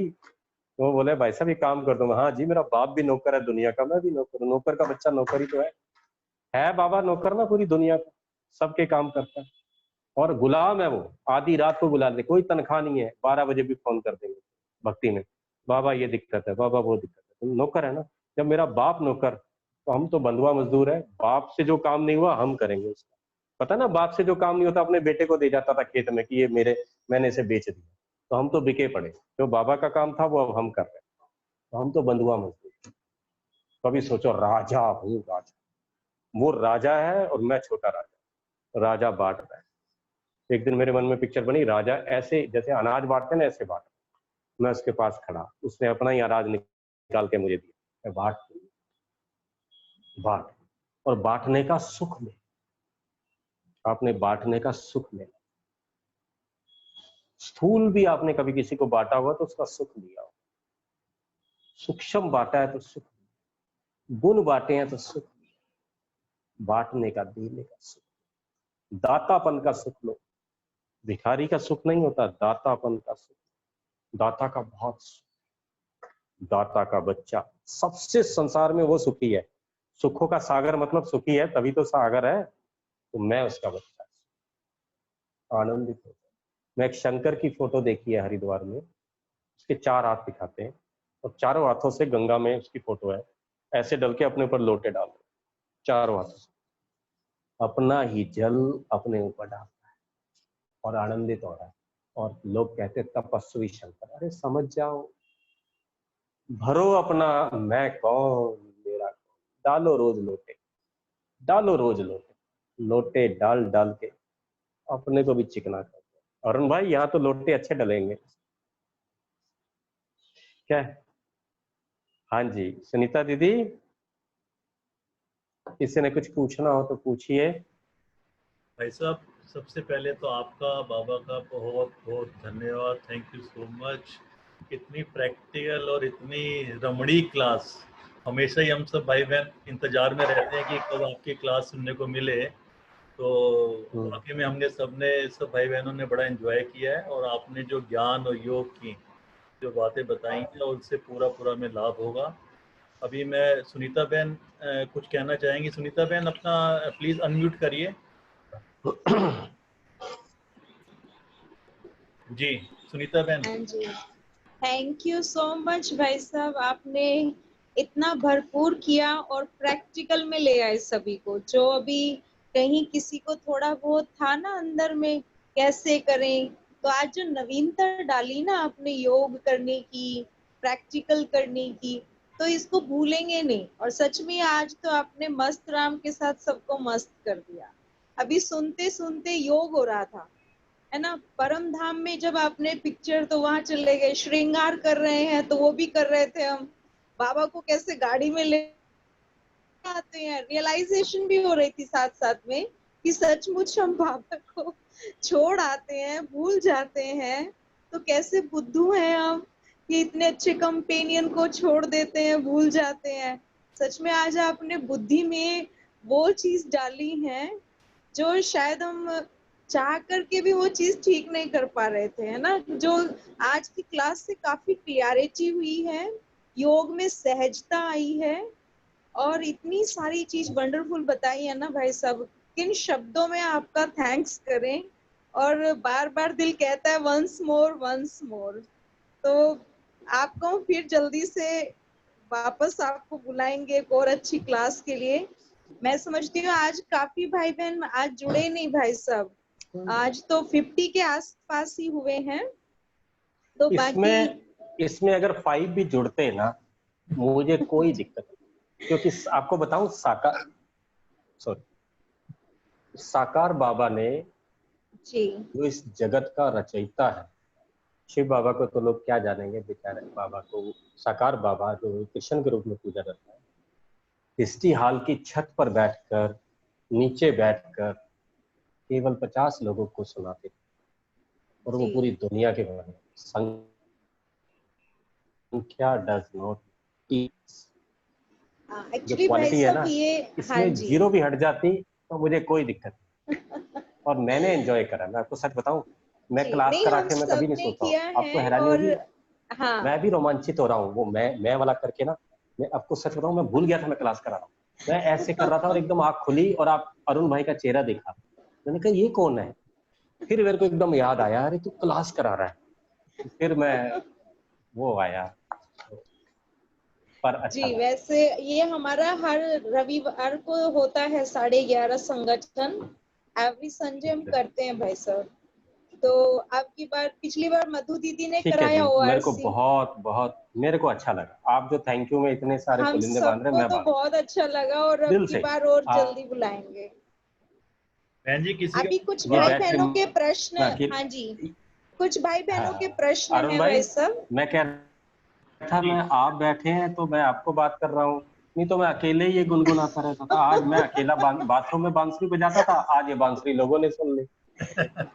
वो बोले भाई साहब ये काम कर दूंगा, हाँ जी मेरा बाप भी नौकर है दुनिया का, मैं भी नौकर हूं, नौकर का बच्चा नौकर ही तो है बाबा नौकर ना पूरी दुनिया का, सबके काम करता है। और गुलाम है वो, आधी रात को बुला दे, कोई तनख्वाह नहीं है, 12 बजे भी फोन कर देंगे भक्ति में, बाबा ये दिक्कत है, बाबा वो दिक्कत है, तो नौकर है ना। जब मेरा बाप नौकर, तो हम तो बंधुआ मजदूर है, बाप से जो काम नहीं हुआ हम करेंगे उसका। पता ना, बाप से जो काम नहीं होता अपने बेटे को दे जाता था खेत में कि ये मेरे, मैंने इसे बेच दिया, तो हम तो बिके पड़े। जो बाबा का काम था वो अब हम कर रहे हैं, तो हम तो बंधुआ मजदूर। कभी सोचो राजा हूँ, राजा, वो राजा है और मैं छोटा राजा, राजा बांट रहा है। एक दिन मेरे मन में पिक्चर बनी, राजा ऐसे जैसे अनाज बांटते ना ऐसे बांट, मैं उसके पास खड़ा, उसने अपना ही अनाज निकाल के मुझे दिया, मैं बांट बांट, और बांटने का सुख में, आपने बांटने का सुख में, स्थूल भी आपने कभी किसी को बांटा हुआ तो उसका सुख लिया हो, सूक्ष्म बांटा है तो सुख, गुण बांटे हैं तो सुख, बांटने का, देने का सुख, दातापन का सुख लो। भिखारी का सुख नहीं होता, दातापन का सुख, दाता का बहुत सुख, दाता का बच्चा सबसे संसार में वो सुखी है। सुखों का सागर मतलब सुखी है, तभी तो सागर है, तो मैं उसका बच्चा आनंदित होता। मैं एक शंकर की फोटो देखी है हरिद्वार में, उसके 4 हाथ दिखाते हैं और चारों हाथों से गंगा में उसकी फोटो है, ऐसे डल के अपने ऊपर लोटे डाल रहे, चारों हाथों से अपना ही जल अपने ऊपर डालता है और आनंदित हो रहा है। और लोग कहते हैं तपस्वी शंकर, अरे समझ जाओ, भरो अपना मैं कौन मेरा कौन, डालो रोज लोटे, डालो रोज लोटे, लोटे डाल डाल के अपने को भी चिकना कर दो। अरुण भाई यहाँ तो लोटे अच्छे डलेंगे, क्या है? हाँ जी सुनीता दीदी, किसी ने कुछ पूछना हो तो पूछिए। भाई साहब, सबसे पहले तो आपका बाबा का बहुत बहुत धन्यवाद, थैंक यू सो मच। इतनी प्रैक्टिकल और इतनी रमणीक क्लास, हमेशा ही हम सब भाई बहन इंतजार में रहते हैं कि कब आपकी क्लास सुनने को मिले। तो वाकई में हमने सबने, सब भाई बहनों ने बड़ा एंजॉय किया है, और आपने जो ज्ञान और योग की जो बातें बताई हैं उससे पूरा पूरा में लाभ होगा। अभी मैं सुनीता बहन कुछ कहना चाहेंगी। सुनीता बहन अपना प्लीज अनम्यूट करिए। जी सुनीता बहन। हाँ जी, थैंक यू सो मच भाई साहब, आपने इतना भरपूर किया और प्रैक्टिकल में ले आए सभी को। जो अभी कहीं किसी को थोड़ा बहुत था ना अंदर में कैसे करें, तो आज जो नवीनता डाली ना आपने योग करने की, प्रैक्टिकल करने की, तो इसको भूलेंगे नहीं। और सच में आज तो आपने मस्त राम के साथ सबको मस्त कर दिया। अभी सुनते सुनते योग हो रहा था, है ना। परम धाम में जब आपने पिक्चर, तो वहां चले गए, श्रृंगार कर रहे हैं तो वो भी कर रहे थे हम, बाबा को कैसे गाड़ी में ले आते हैं, रियलाइजेशन भी हो रही थी साथ साथ में कि सचमुच हम बाबा को छोड़ आते हैं, भूल जाते हैं, तो कैसे बुद्धू हैं हम कि इतने अच्छे कंपेनियन को छोड़ देते हैं, भूल जाते हैं। सच में आज आपने बुद्धि में वो चीज डाली है जो शायद हम चाह करके भी वो चीज ठीक नहीं कर पा रहे थे, है ना। जो आज की क्लास से काफी क्लियरिटी हुई है, योग में सहजता आई है, और इतनी सारी चीज वंडरफुल बताई है ना भाई साहब। किन शब्दों में आपका थैंक्स करें, और बार बार दिल कहता है वंस मोर वंस मोर। तो आपको हम फिर जल्दी से वापस आपको बुलाएंगे एक और अच्छी क्लास के लिए। मैं समझती हूँ आज काफी भाई बहन आज जुड़े नहीं भाई साहब, आज तो 50 के आसपास ही हुए हैं, तो बाकी इसमें अगर 5 भी जुड़ते ना, मुझे कोई दिक्कत नहीं। क्योंकि आपको बताऊं, साकार बाबा ने जी जो इस जगत का रचयिता है, शिव बाबा को तो लोग क्या जानेंगे, बेचारे बाबा को। साकार बाबा जो कृष्ण के रूप में पूजा जाता है, हिस्ट्री हॉल की छत पर बैठकर, नीचे बैठकर केवल 50 लोगों को सुनाते थे, और वो जी। पूरी दुनिया के बारे में। संख्या डज नॉट, जो एक्चुअली भाई क्वालिटी है साहब ना, ये, हाँ इसमें जी। जीरो भी हट जाती तो मुझे कोई दिक्कत नहीं। और मैंने एंजॉय करा, मैं आपको सच बताऊं, मैं जी क्लास नहीं, करा हम के मैं कभी नहीं सबने सोता हूँ, किया आपको है, हैरानी और होगी। मैं हाँ भी रोमांचित हो रहा हूँ, वो मैं वाला करके ना। मैं आपको सच बताऊं, मैं भूल गया था मैं क्लास करा रहा हूँ। मैं ऐसे कर रहा था और एकदम आंख खुली और आप अरुण भाई का चेहरा देखा, मैंने कहा ये कौन है। फिर मेरे को एकदम याद आया, अरे तू क्लास करा रहा है। फिर मैं वो आया, पर अच्छा जी। लगा। वैसे ये हमारा हर रविवार को होता है 11:30 संगठन, एवरी संडे हम करते हैं भाई साहब। तो आपकी बार, पिछली बार मधु दीदी ने ठीक है कराया जी, मेरे को ओआरसी। बहुत बहुत मेरे को अच्छा लगा। आप जो थैंक यू में इतने सारे हम पुलिंदे बांध रहे हैं, सबको मैं तो बांध बहुत अच्छा लगा, और अब दिल की से। बार और आप जल्दी बुलाएंगे। बहन जी किसी अभी का कुछ ये भाई बैटरी बहनों के प्रश्न, मैं हाँ जी, अकेले, कुछ भाई बहनों के हाँ प्रश्न अरुण हैं भाई, भाई साहब। मैं कह रहा था, मैं आप बैठे हैं तो मैं आपको बात कर रहा हूँ, नहीं तो मैं अकेले ही ये गुनगुनाता रहता था। आज मैं अकेला बाथरूम में बांसुरी बजाता था, आज ये बांसुरी लोगों ने सुन ली,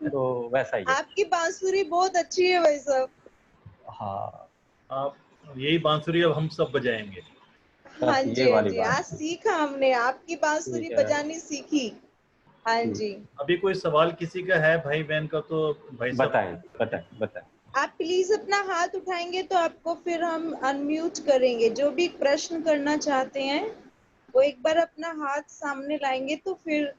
तो वैसा ही है। आपकी बांसुरी बहुत अच्छी है भाई साहब। हाँ, आप यही बांसुरी अब हम सब बजाएंगे। हाँ बस ये जी, हाँ वाली जी, आज बात है। सीखा हमने, आपकी बांसुरी ठीक है। बजानी सीखी। हाँ जी। अभी कोई सवाल किसी का है भाई बहन का तो भाई साहब। बताएं बताएं बताएं। आप प्लीज अपना हाथ उठाएंगे तो आपको फिर हम अनम्यूट करेंगे। जो भी प्रश्न करना चाहते हैं वो एक बार अपना हाथ सामने लाएंगे तो फिर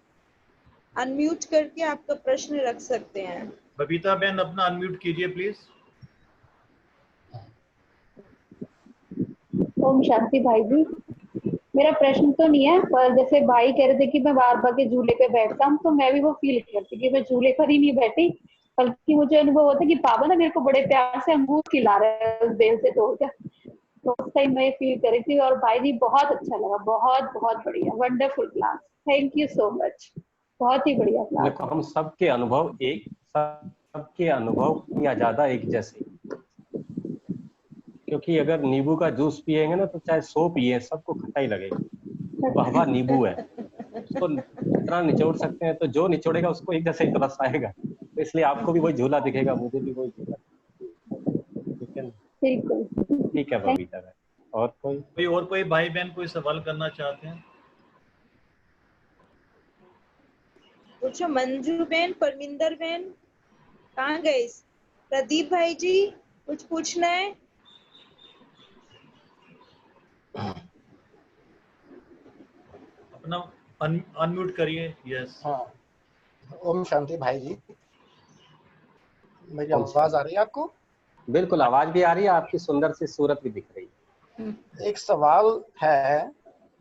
अनम्यूट करके आपका प्रश्न रख सकते हैं। बबीता बहन अपना अनम्यूट कीजिए प्लीज। ओम शांति भाई जी। मेरा प्रश्न तो नहीं है, पर जैसे भाई कह रहे थे कि मैं बार बार के झूले पे बैठता हूँ, तो मैं भी वो फील करती कि मैं झूले पर ही नहीं बैठी, बल्कि मुझे अनुभव होता कि बाबा ना मेरे को बड़े प्यार से अंगूर खिला रहे हैं उस बेल से तोड़कर। तो उस टाइम मैं फील कर रही थी। और भाई जी बहुत अच्छा लगा, बहुत बहुत बढ़िया, wonderful class. Thank you so much, बहुत ही बढ़िया क्लास। देखो, हम सबके अनुभव या ज्यादा एक जैसे, क्योंकि अगर नींबू का जूस पिएंगे ना, तो चाहे 100 पिए सबको खट्टा ही लगेगा। बाबा नींबू है, उसको जितना निचोड़ सकते हैं, तो जो निचोड़ेगा उसको एक जैसे ही रस आएगा। तो इसलिए आपको भी वही झूला दिखेगा, मुझे भी वही झूला। ठीक है ना? बिल्कुल। ठीक है बबीता भाई। और कोई? और कोई भाई बहन कोई सवाल करना चाहते हैं? पूछो। मंजू बहन, परमिंदर बहन, कहाँ गए? प्रदीप भाई जी, कुछ पूछना है? अपना अनम्यूट करिए। यस। हाँ, ओम शांति भाई जी। मेरी ओम आवाज आ रही है आपको? बिल्कुल, आवाज भी आ रही है, आपकी सुंदर सी सूरत भी दिख रही है। एक सवाल है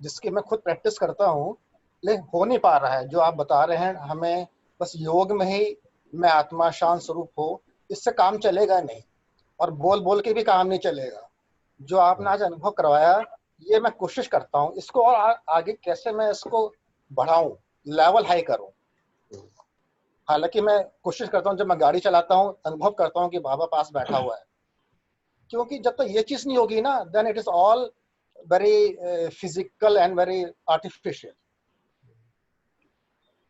जिसकी मैं खुद प्रैक्टिस करता हूँ, लेकिन हो नहीं पा रहा है। जो आप बता रहे हैं हमें, बस योग में ही मैं आत्मा शांत स्वरूप हो, इससे काम चलेगा नहीं, और बोल बोल के भी काम नहीं चलेगा। जो आपने आज अनुभव करवाया, ये मैं कोशिश करता हूँ इसको और आगे कैसे मैं इसको बढ़ाऊं, लेवल हाई करूं। हालांकि मैं कोशिश करता हूँ जब मैं गाड़ी चलाता हूँ अनुभव करता हूँ कि बाबा पास बैठा हुआ है, क्योंकि जब तक ये चीज नहीं होगी ना, then it is all very physical and very artificial.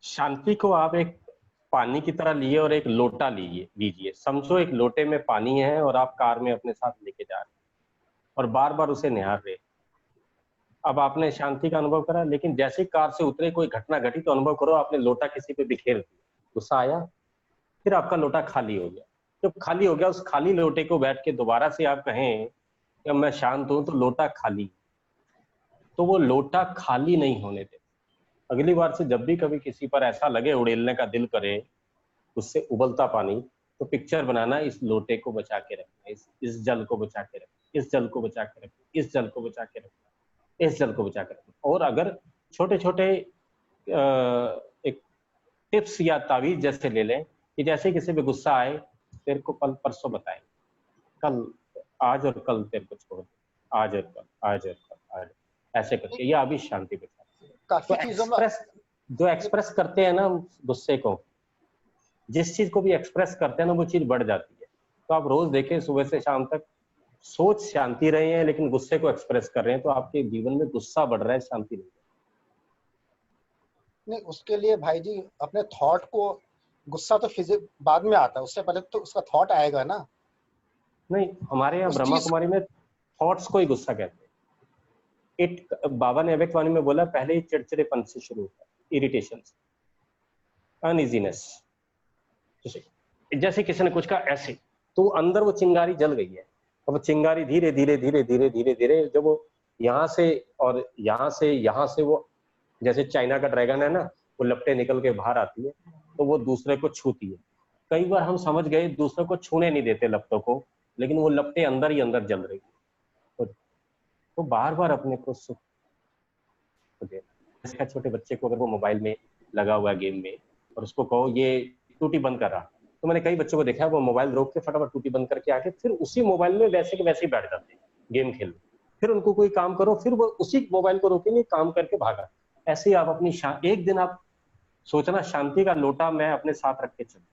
Shanti को आप एक पानी की तरह लिए और एक लोटा लीजिए। समझो एक लोटे में पानी है और आप कार में अपने साथ लेके जा रहे हैं और बार बार उसे निहार रहे। अब आपने शांति का अनुभव करा, लेकिन जैसे कार से उतरे कोई घटना घटी तो अनुभव करो आपने लोटा किसी पे बिखेर दिया, गुस्सा आया, फिर आपका लोटा खाली हो गया। जब खाली हो गया, उस खाली लोटे को बैठ के दोबारा से आप कहें कि मैं शांत हूं, तो लोटा खाली, तो वो लोटा खाली नहीं होने दे। अगली बार से जब भी कभी किसी पर ऐसा लगे उड़ेलने का दिल करे, उससे उबलता पानी, तो पिक्चर बनाना, इस लोटे को बचा के रखना, इस जल को बचा के रखना, इस जल को बचा के रखना, इस जल को बचा के रखना, इस जल को बचा के रखना। और अगर छोटे छोटे एक टिप्स या तावीज जैसे ले लें कि जैसे किसी पे गुस्सा आए, तेरे को कल परसों बताएं, कल, आज और कल तेरे को छोड़, आज और कल, आज और कल, आज, ऐसे करके, या अभी शांति बचा। काफी तो चीजों में जो एक्सप्रेस करते हैं ना गुस्से को, जिस चीज को भी एक्सप्रेस करते हैं ना, वो चीज बढ़ जाती है। तो आप रोज देखें सुबह से शाम तक सोच शांति रहे हैं, लेकिन गुस्से को एक्सप्रेस कर रहे हैं, तो आपके जीवन में गुस्सा बढ़ रहा है, शांति नहीं। उसके लिए भाई जी अपने थॉट को, गुस्सा तो फिजिक बाद में आता है, उससे पहले तो उसका थॉट आएगा ना। नहीं, हमारे यहाँ ब्रह्मा कुमारी में थॉट्स को ही गुस्सा कहते हैं। बाबा ने अव्यक्त वाणी में बोला, पहले ही चिड़चिड़ेपन से शुरू होता है, इरिटेशन, अनइजीनेस। जैसे किसी ने कुछ कहा ऐसे, तो अंदर वो चिंगारी जल गई है। अब चिंगारी धीरे धीरे धीरे धीरे धीरे धीरे जब वो यहाँ से और यहाँ से वो, जैसे चाइना का ड्रैगन है ना, वो लपटें निकल के बाहर आती है, तो वो दूसरे को छूती है। कई बार हम समझ गए दूसरे को छूने नहीं देते लपटों को, लेकिन वो लपटें अंदर ही अंदर जल रही है। तो बार बार अपने को सुख देना। जैसे छोटे बच्चे को अगर वो मोबाइल में लगा हुआ है गेम में, और उसको कहो ये टूटी बंद कर रहा, तो मैंने कई बच्चों को देखा है वो मोबाइल रोक के फटाफट टूटी बंद करके आके फिर उसी मोबाइल में वैसे के वैसे ही बैठ जाते हैं गेम खेलने। फिर उनको कोई काम करो, फिर वो उसी मोबाइल को रोकेंगे, काम करके भागा। ऐसे ही आप अपनी एक दिन आप सोचना, शांति का लोटा मैं अपने साथ रख के चलूं,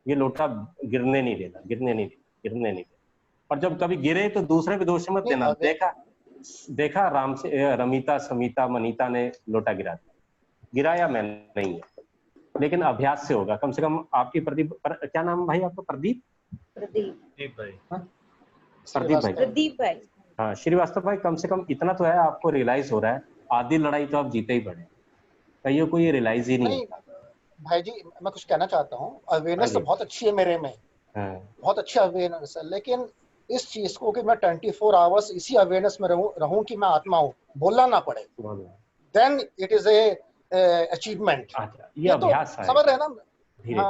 ये लोटा गिरने नहीं देना, गिरने नहीं देना। और जब कभी गिरे तो दूसरे पे दोष मत देना। देखा राम से रमिता समिता मनीता ने लोटा गिराया मैं नहीं है, लेकिन अभ्यास से होगा। कम से कम आपकी प्रदीप क्या नाम भाई आपका? प्रदीप भाई। प्रदीप भाई। हाँ, श्रीवास्तव भाई, कम से कम इतना तो है, आपको रियलाइज हो रहा है आधी लड़ाई तो आप जीते ही पड़े। कईयों को ये रियलाइज ही नहीं होता। भाई जी मैं कुछ कहना चाहता हूँ, अवेयरनेस तो बहुत अच्छी है मेरे में, बहुत अच्छा अवेयरनेस है, लेकिन इस चीज को कि मैं 24 आवर्स इसी अवेयरनेस में रहूं कि मैं आत्मा हूँ, बोलना ना पड़े, then it is a achievement. ये अभ्यास है, समझ रहे हैं ना? धीरे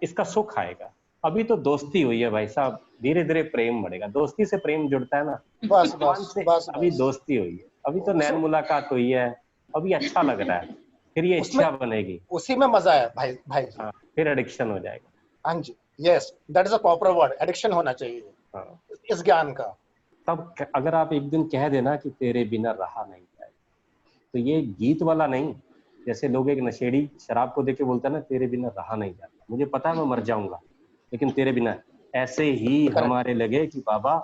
इसका सुख आएगा। अभी तो दोस्ती हुई है भाई साहब, धीरे धीरे प्रेम बढ़ेगा। दोस्ती से प्रेम जुड़ता है ना, बस अभी दोस्ती हुई है, अभी तो नैन मुलाकात हुई है, अभी अच्छा लग रहा है, फिर ये इच्छा बनेगी, उसी में मजा है भाई। फिर एडिक्शन हो जाएगा। हाँ जी, yes, that is a proper word, addiction होना चाहिए इस ज्ञान का। तब अगर आप एक दिन कह देना कि तेरे बिना रहा नहीं जाए, तो ये गीत वाला नहीं, जैसे लोग एक नशेड़ी शराब को देख के बोलता है ना, तेरे बिना रहा नहीं जाता, मुझे पता है मैं मर जाऊंगा लेकिन तेरे बिना, ऐसे ही हमारे लगे कि बाबा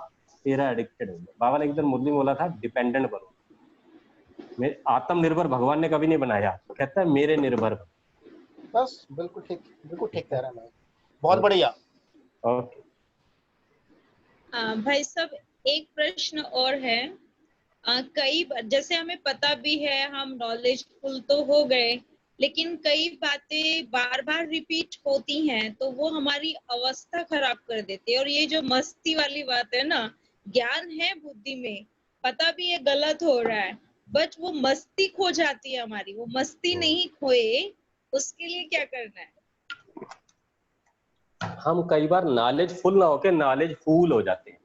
तेरा एडिक्टेड हो गया। बाबा ने एक दिन मुरली बोला था, डिपेंडेंट बनो। आत्मनिर्भर भगवान ने कभी नहीं बनाया, कहता है मेरे निर्भर। बस बिल्कुल ठीक कह रहे हैं। बहुत बढ़िया। ओके भाई साहब, एक प्रश्न और है। कई जैसे हमें पता भी है, हम नॉलेजफुल तो हो गए, लेकिन कई बातें बार बार रिपीट होती हैं तो वो हमारी अवस्था खराब कर देती है। और ये जो मस्ती वाली बात है ना, ज्ञान है बुद्धि में, पता भी ये गलत हो रहा है, बट वो मस्ती खो जाती है हमारी। वो मस्ती नहीं खोए, उसके लिए क्या करना है? हम कई बार नॉलेजफुल ना होके नॉलेज फूल हो जाते हैं।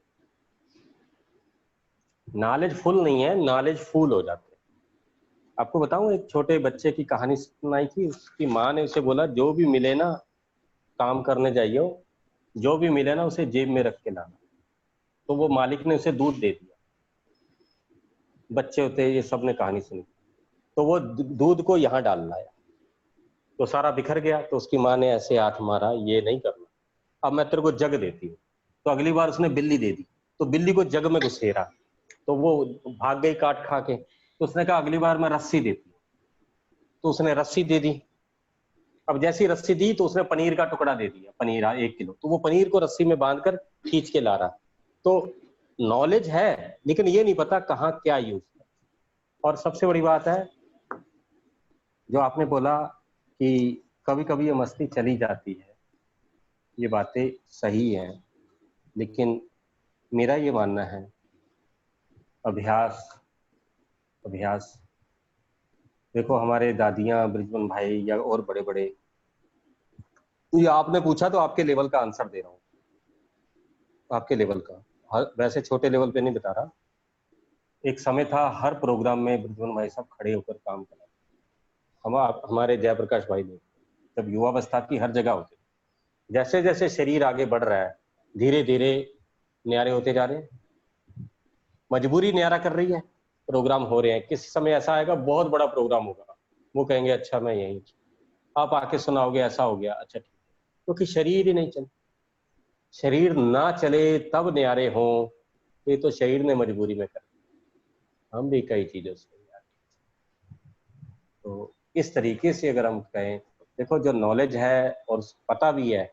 नॉलेज फुल नहीं है, नॉलेज फूल हो जाते हैं। आपको बताऊं, एक छोटे बच्चे की कहानी सुनाई थी। उसकी माँ ने उसे बोला, जो भी मिले ना काम करने जाइयो, जो भी मिले ना उसे जेब में रख के लाना। तो वो मालिक ने उसे दूध दे दिया, बच्चे होते हैं, ये सब ने कहानी सुनी। तो वो दूध को यहाँ डाल लाया तो सारा बिखर गया। तो उसकी माँ ने ऐसे हाथ मारा, ये नहीं करना, अब मैं तेरे को जग देती हूँ। तो अगली बार उसने बिल्ली दे दी, तो बिल्ली को जग में घुसेरा, तो वो भाग गई काट खा के। तो उसने कहा अगली बार मैं रस्सी देती हूँ, तो उसने रस्सी दे दी। अब जैसी रस्सी दी तो उसने पनीर का टुकड़ा दे दिया, पनीर 1 किलो, तो वो पनीर को रस्सी में बांधकर खींच के ला रहा। तो नॉलेज है लेकिन ये नहीं पता कहाँ क्या यूज है। और सबसे बड़ी बात है जो आपने बोला कि कभी कभी ये मस्ती चली जाती है, ये बातें सही हैं, लेकिन मेरा ये मानना है अभ्यास अभ्यास। देखो हमारे दादियां, ब्रिजमन भाई या और बड़े बड़े, ये आपने पूछा तो आपके लेवल का आंसर दे रहा हूँ, आपके लेवल का, वैसे छोटे लेवल पे नहीं बता रहा। एक समय था हर प्रोग्राम में ब्रिजमन भाई साहब खड़े होकर काम कर हमारे जयप्रकाश भाई ने, जब युवावस्था की हर जगह होते। जैसे जैसे शरीर आगे बढ़ रहा है धीरे धीरे न्यारे होते जा रहे हैं, मजबूरी न्यारा कर रही है, प्रोग्राम हो रहे हैं। किसी समय ऐसा आएगा बहुत बड़ा प्रोग्राम होगा, वो कहेंगे अच्छा मैं यहीं, आप आके सुनाओगे ऐसा हो गया, अच्छा ठीक, क्योंकि शरीर ही नहीं चले। शरीर ना चले तब न्यारे हों, ये तो शरीर ने मजबूरी में कर, हम भी कई चीजों से। तो इस तरीके से अगर हम कहें, देखो जो नॉलेज है और पता भी है,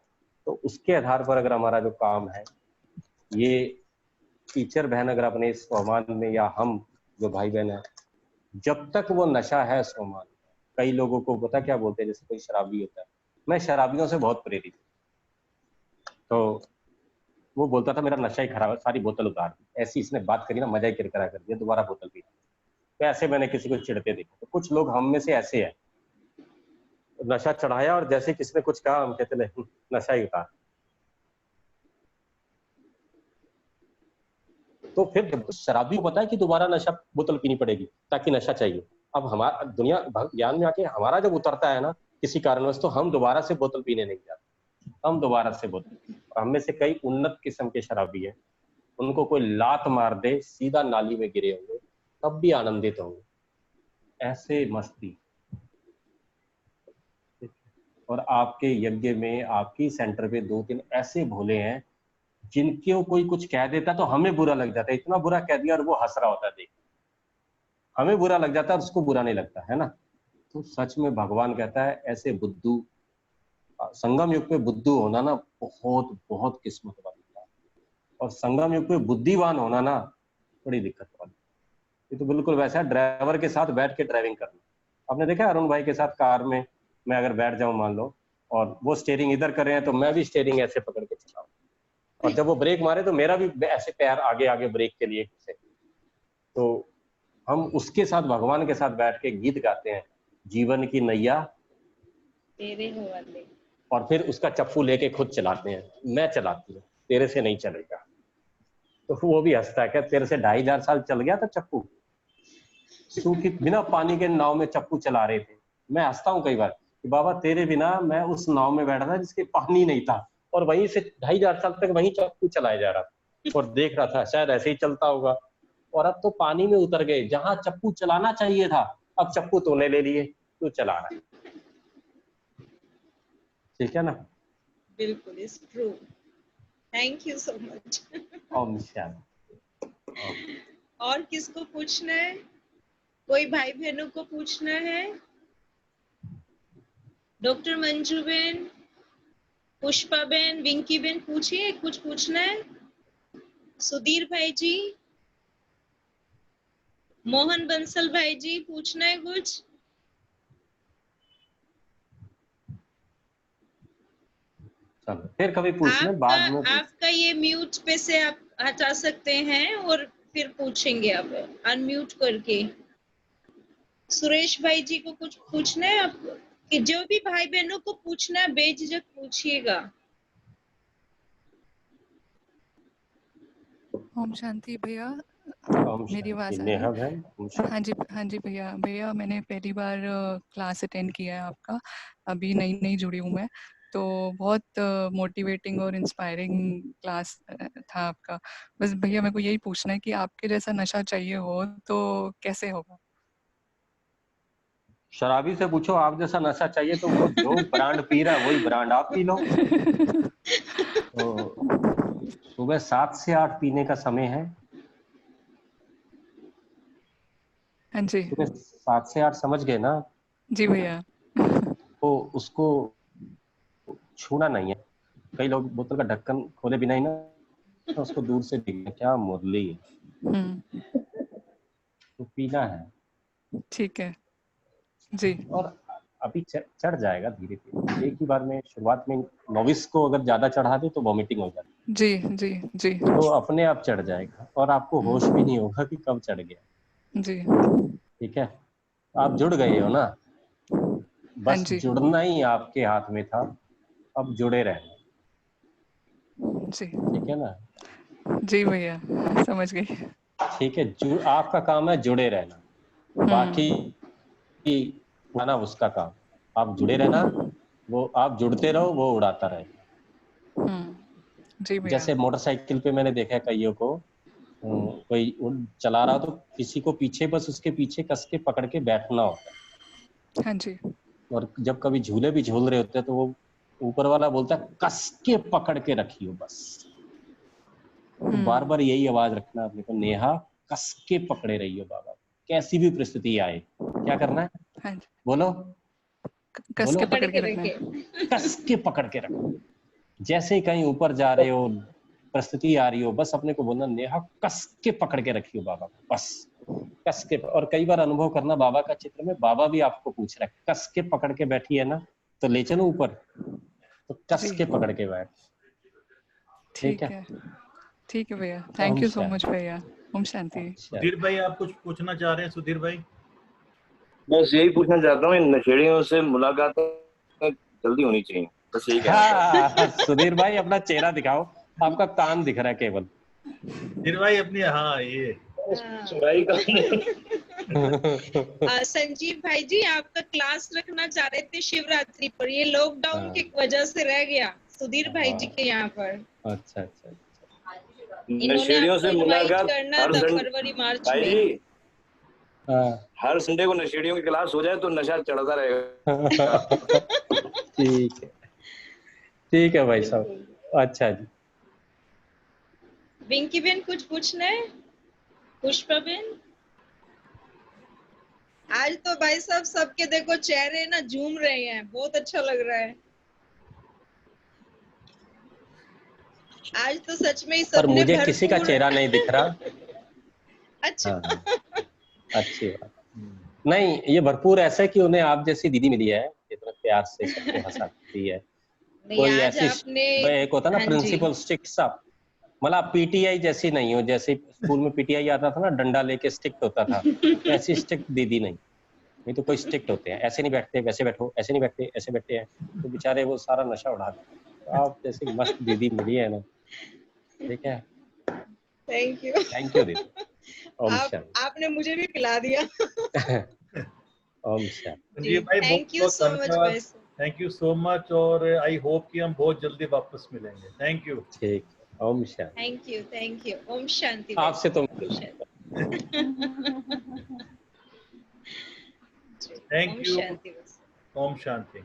तो उसके आधार पर अगर हमारा जो काम है, ये टीचर बहन अगर अपने स्वमान में, या हम जो भाई बहन है, जब तक वो नशा है स्वमान, कई लोगों को पता क्या बोलते हैं, जैसे कोई शराबी होता है, मैं शराबियों से बहुत प्रेरित हूं, तो वो बोलता था मेरा नशा ही खराब है, सारी बोतल उतार दी, ऐसी इसने बात करी ना, मजा ही किरकिरा कर दिया, दोबारा बोतल पी। तो ऐसे मैंने किसी को चिढ़ते देखा। तो कुछ लोग हम में से ऐसे हैं, नशा चढ़ाया और जैसे किसी ने कुछ कहा हम कहते नहीं नशा ही उतार। तो फिर शराबी को पता है कि दोबारा नशा बोतल पीनी पड़ेगी ताकि नशा चाहिए। अब हमारा दुनिया ज्ञान में आके हमारा जब उतरता है ना किसी कारणवश, तो हम दोबारा से बोतल पीने नहीं जाते, हम दोबारा से बोतल। हम में से कई उन्नत किस्म के शराबी हैं, उनको कोई लात मार दे सीधा नाली में गिरे होंगे तब भी आनंदित होंगे, ऐसे मस्ती। और आपके यज्ञ में, आपकी सेंटर पे 2-3 ऐसे भोले हैं जिनके कोई कुछ कह देता तो हमें बुरा लग जाता है, इतना बुरा कह दिया और वो हंस रहा होता है, देख हमें बुरा लग जाता है और उसको बुरा नहीं लगता है ना। तो सच में भगवान कहता है ऐसे बुद्धू, संगम युग पे बुद्धू होना ना बहुत बहुत किस्मत वाली बात, और संगम युग पे बुद्धिवान होना ना बड़ी दिक्कत वाली। ये तो बिल्कुल वैसा है ड्राइवर के साथ बैठ के ड्राइविंग करना। आपने देखा अरुण भाई के साथ कार में मैं अगर बैठ जाऊं मान लो, और वो स्टीयरिंग इधर कर रहे हैं तो मैं भी स्टीयरिंग ऐसे पकड़ के चलाऊं, और जब वो ब्रेक मारे तो मेरा भी ऐसे पैर आगे आगे ब्रेक के लिए घुसे। तो हम उसके साथ, भगवान के साथ बैठ के गीत गाते हैं, जीवन की नैया तेरे हवाले, और फिर उसका चप्पू लेके खुद चलाते हैं, मैं चलाती हूँ, तेरे से नहीं चलेगा। तो वो भी हंसता है, क्या तेरे से 2500 साल चल गया था चप्पू, सूखी बिना पानी के नाव में चप्पू चला रहे थे। मैं हंसता हूँ कई बार कि बाबा तेरे बिना मैं उस नाव में बैठा था जिसके पानी नहीं था, और वहीं से 2500 साल तक वहीं चप्पू चलाया जा रहा था और देख रहा था शायद ऐसे ही चलता होगा। और अब तो पानी में उतर गए, जहां चप्पू चलाना चाहिए था अब चप्पू तूने ले लिए, तू चला रहा है। ठीक है ना? बिल्कुल, is true. Thank you so much. Om Shanti. और किसको पूछना है? कोई भाई बहनों को पूछना है? डॉक्टर मंजू बेन, पुष्पा बेन, विंकी बेन, पूछिए, कुछ पूछना है? सुधीर भाई जी, मोहन बंसल भाई जी, पूछना है कुछ? चलो फिर कभी पूछना बाद में। आपका ये म्यूट पे से आप हटा सकते हैं और फिर पूछेंगे आप अनम्यूट करके। सुरेश भाई जी को कुछ पूछना है आप, कि जो भी भाई बहनों को पूछना है बेझिझक पूछिएगा। ओम शांति भैया, ओम मेरी आवाज शांति। आ रही नेहा है? बहन, हाँ जी भैया, मैंने पहली बार क्लास अटेंड किया है आपका, अभी नई जुड़ी हूँ मैं। तो बहुत मोटिवेटिंग और इंस्पायरिंग क्लास था आपका। बस भैया मेरे को यही पूछना है कि आपके जैसा नशा चाहिए हो तो कैसे होगा? शराबी से पूछो आप जैसा नशा चाहिए तो वो जो ब्रांड पी रहा है वही ब्रांड आप पी लो। तो सुबह 7 से 8 पीने का समय है। हाँ जी सुबह 7 से 8 समझ गए ना? जी भैया। तो उसको छूना नहीं है। कई लोग बोतल का ढक्कन खोले बिना ही ना उसको दूर से देखते हैं, क्या मुरली है, तो पीना है। ठीक है जी। और अभी चढ़ जाएगा धीरे धीरे, एक ही बार में। शुरुआत में नॉविस को अगर ज्यादा चढ़ा दे तो वॉमिटिंग हो जाती है। जी जी जी तो अपने आप चढ़ जाएगा और आपको होश भी नहीं होगा कि कब चढ़ गया। जी। ठीक है, आप जुड़ गए हो ना, हाँ बस जी जुड़ना ही आपके हाथ में था, अब जुड़े रहना। जी ठीक है ना? जी भैया समझ गई। ठीक है, आपका काम है जुड़े रहना, बाकी उड़ाना उसका काम। आप जुड़े रहना, वो आप जुड़ते रहो, वो उड़ाता रहेगा। जी भैया। जैसे मोटरसाइकिल पे मैंने देखा है कईयों को, कोई चला रहा हो तो किसी को पीछे, बस उसके पीछे कस के पकड़ के बैठना होता है। हाँ जी। और जब कभी झूले भी झूल रहे होते हैं तो वो ऊपर वाला बोलता है कस के पकड़ के रखियो बस। तो बार बार यही आवाज रखना अपने को, नेहा कस के पकड़े रहियो बाबा, कैसी भी परिस्थिति आए। क्या करना है? हाँ जी। बोलो कस के पकड़ के पकड़ रखना है। के कस के पकड़ के रखो। जैसे ही कहीं ऊपर जा रहे हो, परिस्थिति आ रही हो, बस अपने को बोलना नेहा कस के पकड़ के रखियो बाबा, बस कस के। और कई बार अनुभव करना बाबा का चित्र में, बाबा भी आपको पूछ रहा है कस के पकड़ के बैठी है ना, तो ले चलो ऊपर, तो कस जी के पकड़ के बैठ। ठीक है ठीक है भैया। Om thank you so Shanti. Much भैया। ओम शांति। सुधीर भाई आप कुछ पूछना चाह रहे हैं? सुधीर भाई बस यही पूछना चाहता हूँ, इन नशेड़ियों से मुलाकात जल्दी होनी चाहिए, बस यही कहना चाहता हाँ, सुधीर भाई अपना चेहरा दिखाओ, आपका कान दिख रहा है केवल। सुधीर भाई अपनी, हाँ ये हूँ। सुनाई का नहीं। संजीव भाई जी आपका क्लास रखना चाह रहे थे शिवरात्रि पर, ये लॉकडाउन की वजह से रह गया सुधीर भाई जी के यहाँ पर। अच्छा अच्छा। इन्होंने नशेड़ियों आपको से इनवाइट मुलाकात करना हर था संडे, फरवरी मार्च भाई में। जी हाँ। हर संडे को नशेड़ियों की क्लास हो जाए तो नशा चढ़ता रहेगा। ठीक है भाई साहब। अच्छा जी, विंकी बेन कुछ पूछना है? पुष्पा बेन, आज तो भाई साहब सबके देखो चेहरे ना झूम रहे हैं, बहुत अच्छा लग रहा है आज तो सच में ही पर सबने मुझे किसी का भरपूर चेहरा नहीं दिख रहा। अच्छा हाँ, अच्छी बात। नहीं, ये भरपूर ऐसा है कि उन्हें आप जैसी दीदी मिली है, इतना प्यार से सबको हंसाती है। नहीं कोई आज ऐसी आपने, एक होता ना हाँ जी, प्रिंसिपल स्ट्रिक्ट सा, मतलब पीटीआई जैसी नहीं हो, जैसे स्कूल में पीटीआई आता था ना, डंडा लेके स्ट्रिक्ट होता था, ऐसी स्ट्रिक्ट दीदी नहीं तो कोई स्ट्रिक्ट होते हैं, ऐसे नहीं बैठते वैसे बैठो, ऐसे नहीं बैठते ऐसे बैठते हैं, तो बेचारे वो सारा नशा उड़ा देते हैं। तो आप जैसी मस्त दीदी मिली है ना, ठीक है, थैंक यू। थैंक यू दीदी। ओम शांति। आपने मुझे भी पिला दिया। ओम शांति। संजीव भाई बहुत थैंक यू बहुत सो मच धन्यवाद, भाई। थैंक यू सो मच, और आई होप कि हम बहुत जल्दी वापस मिलेंगे। Thank you. ठीक है, ओम शांति। Thank you Om Shanti. आपसे तो thank Om you. Shanti. Om Shanti.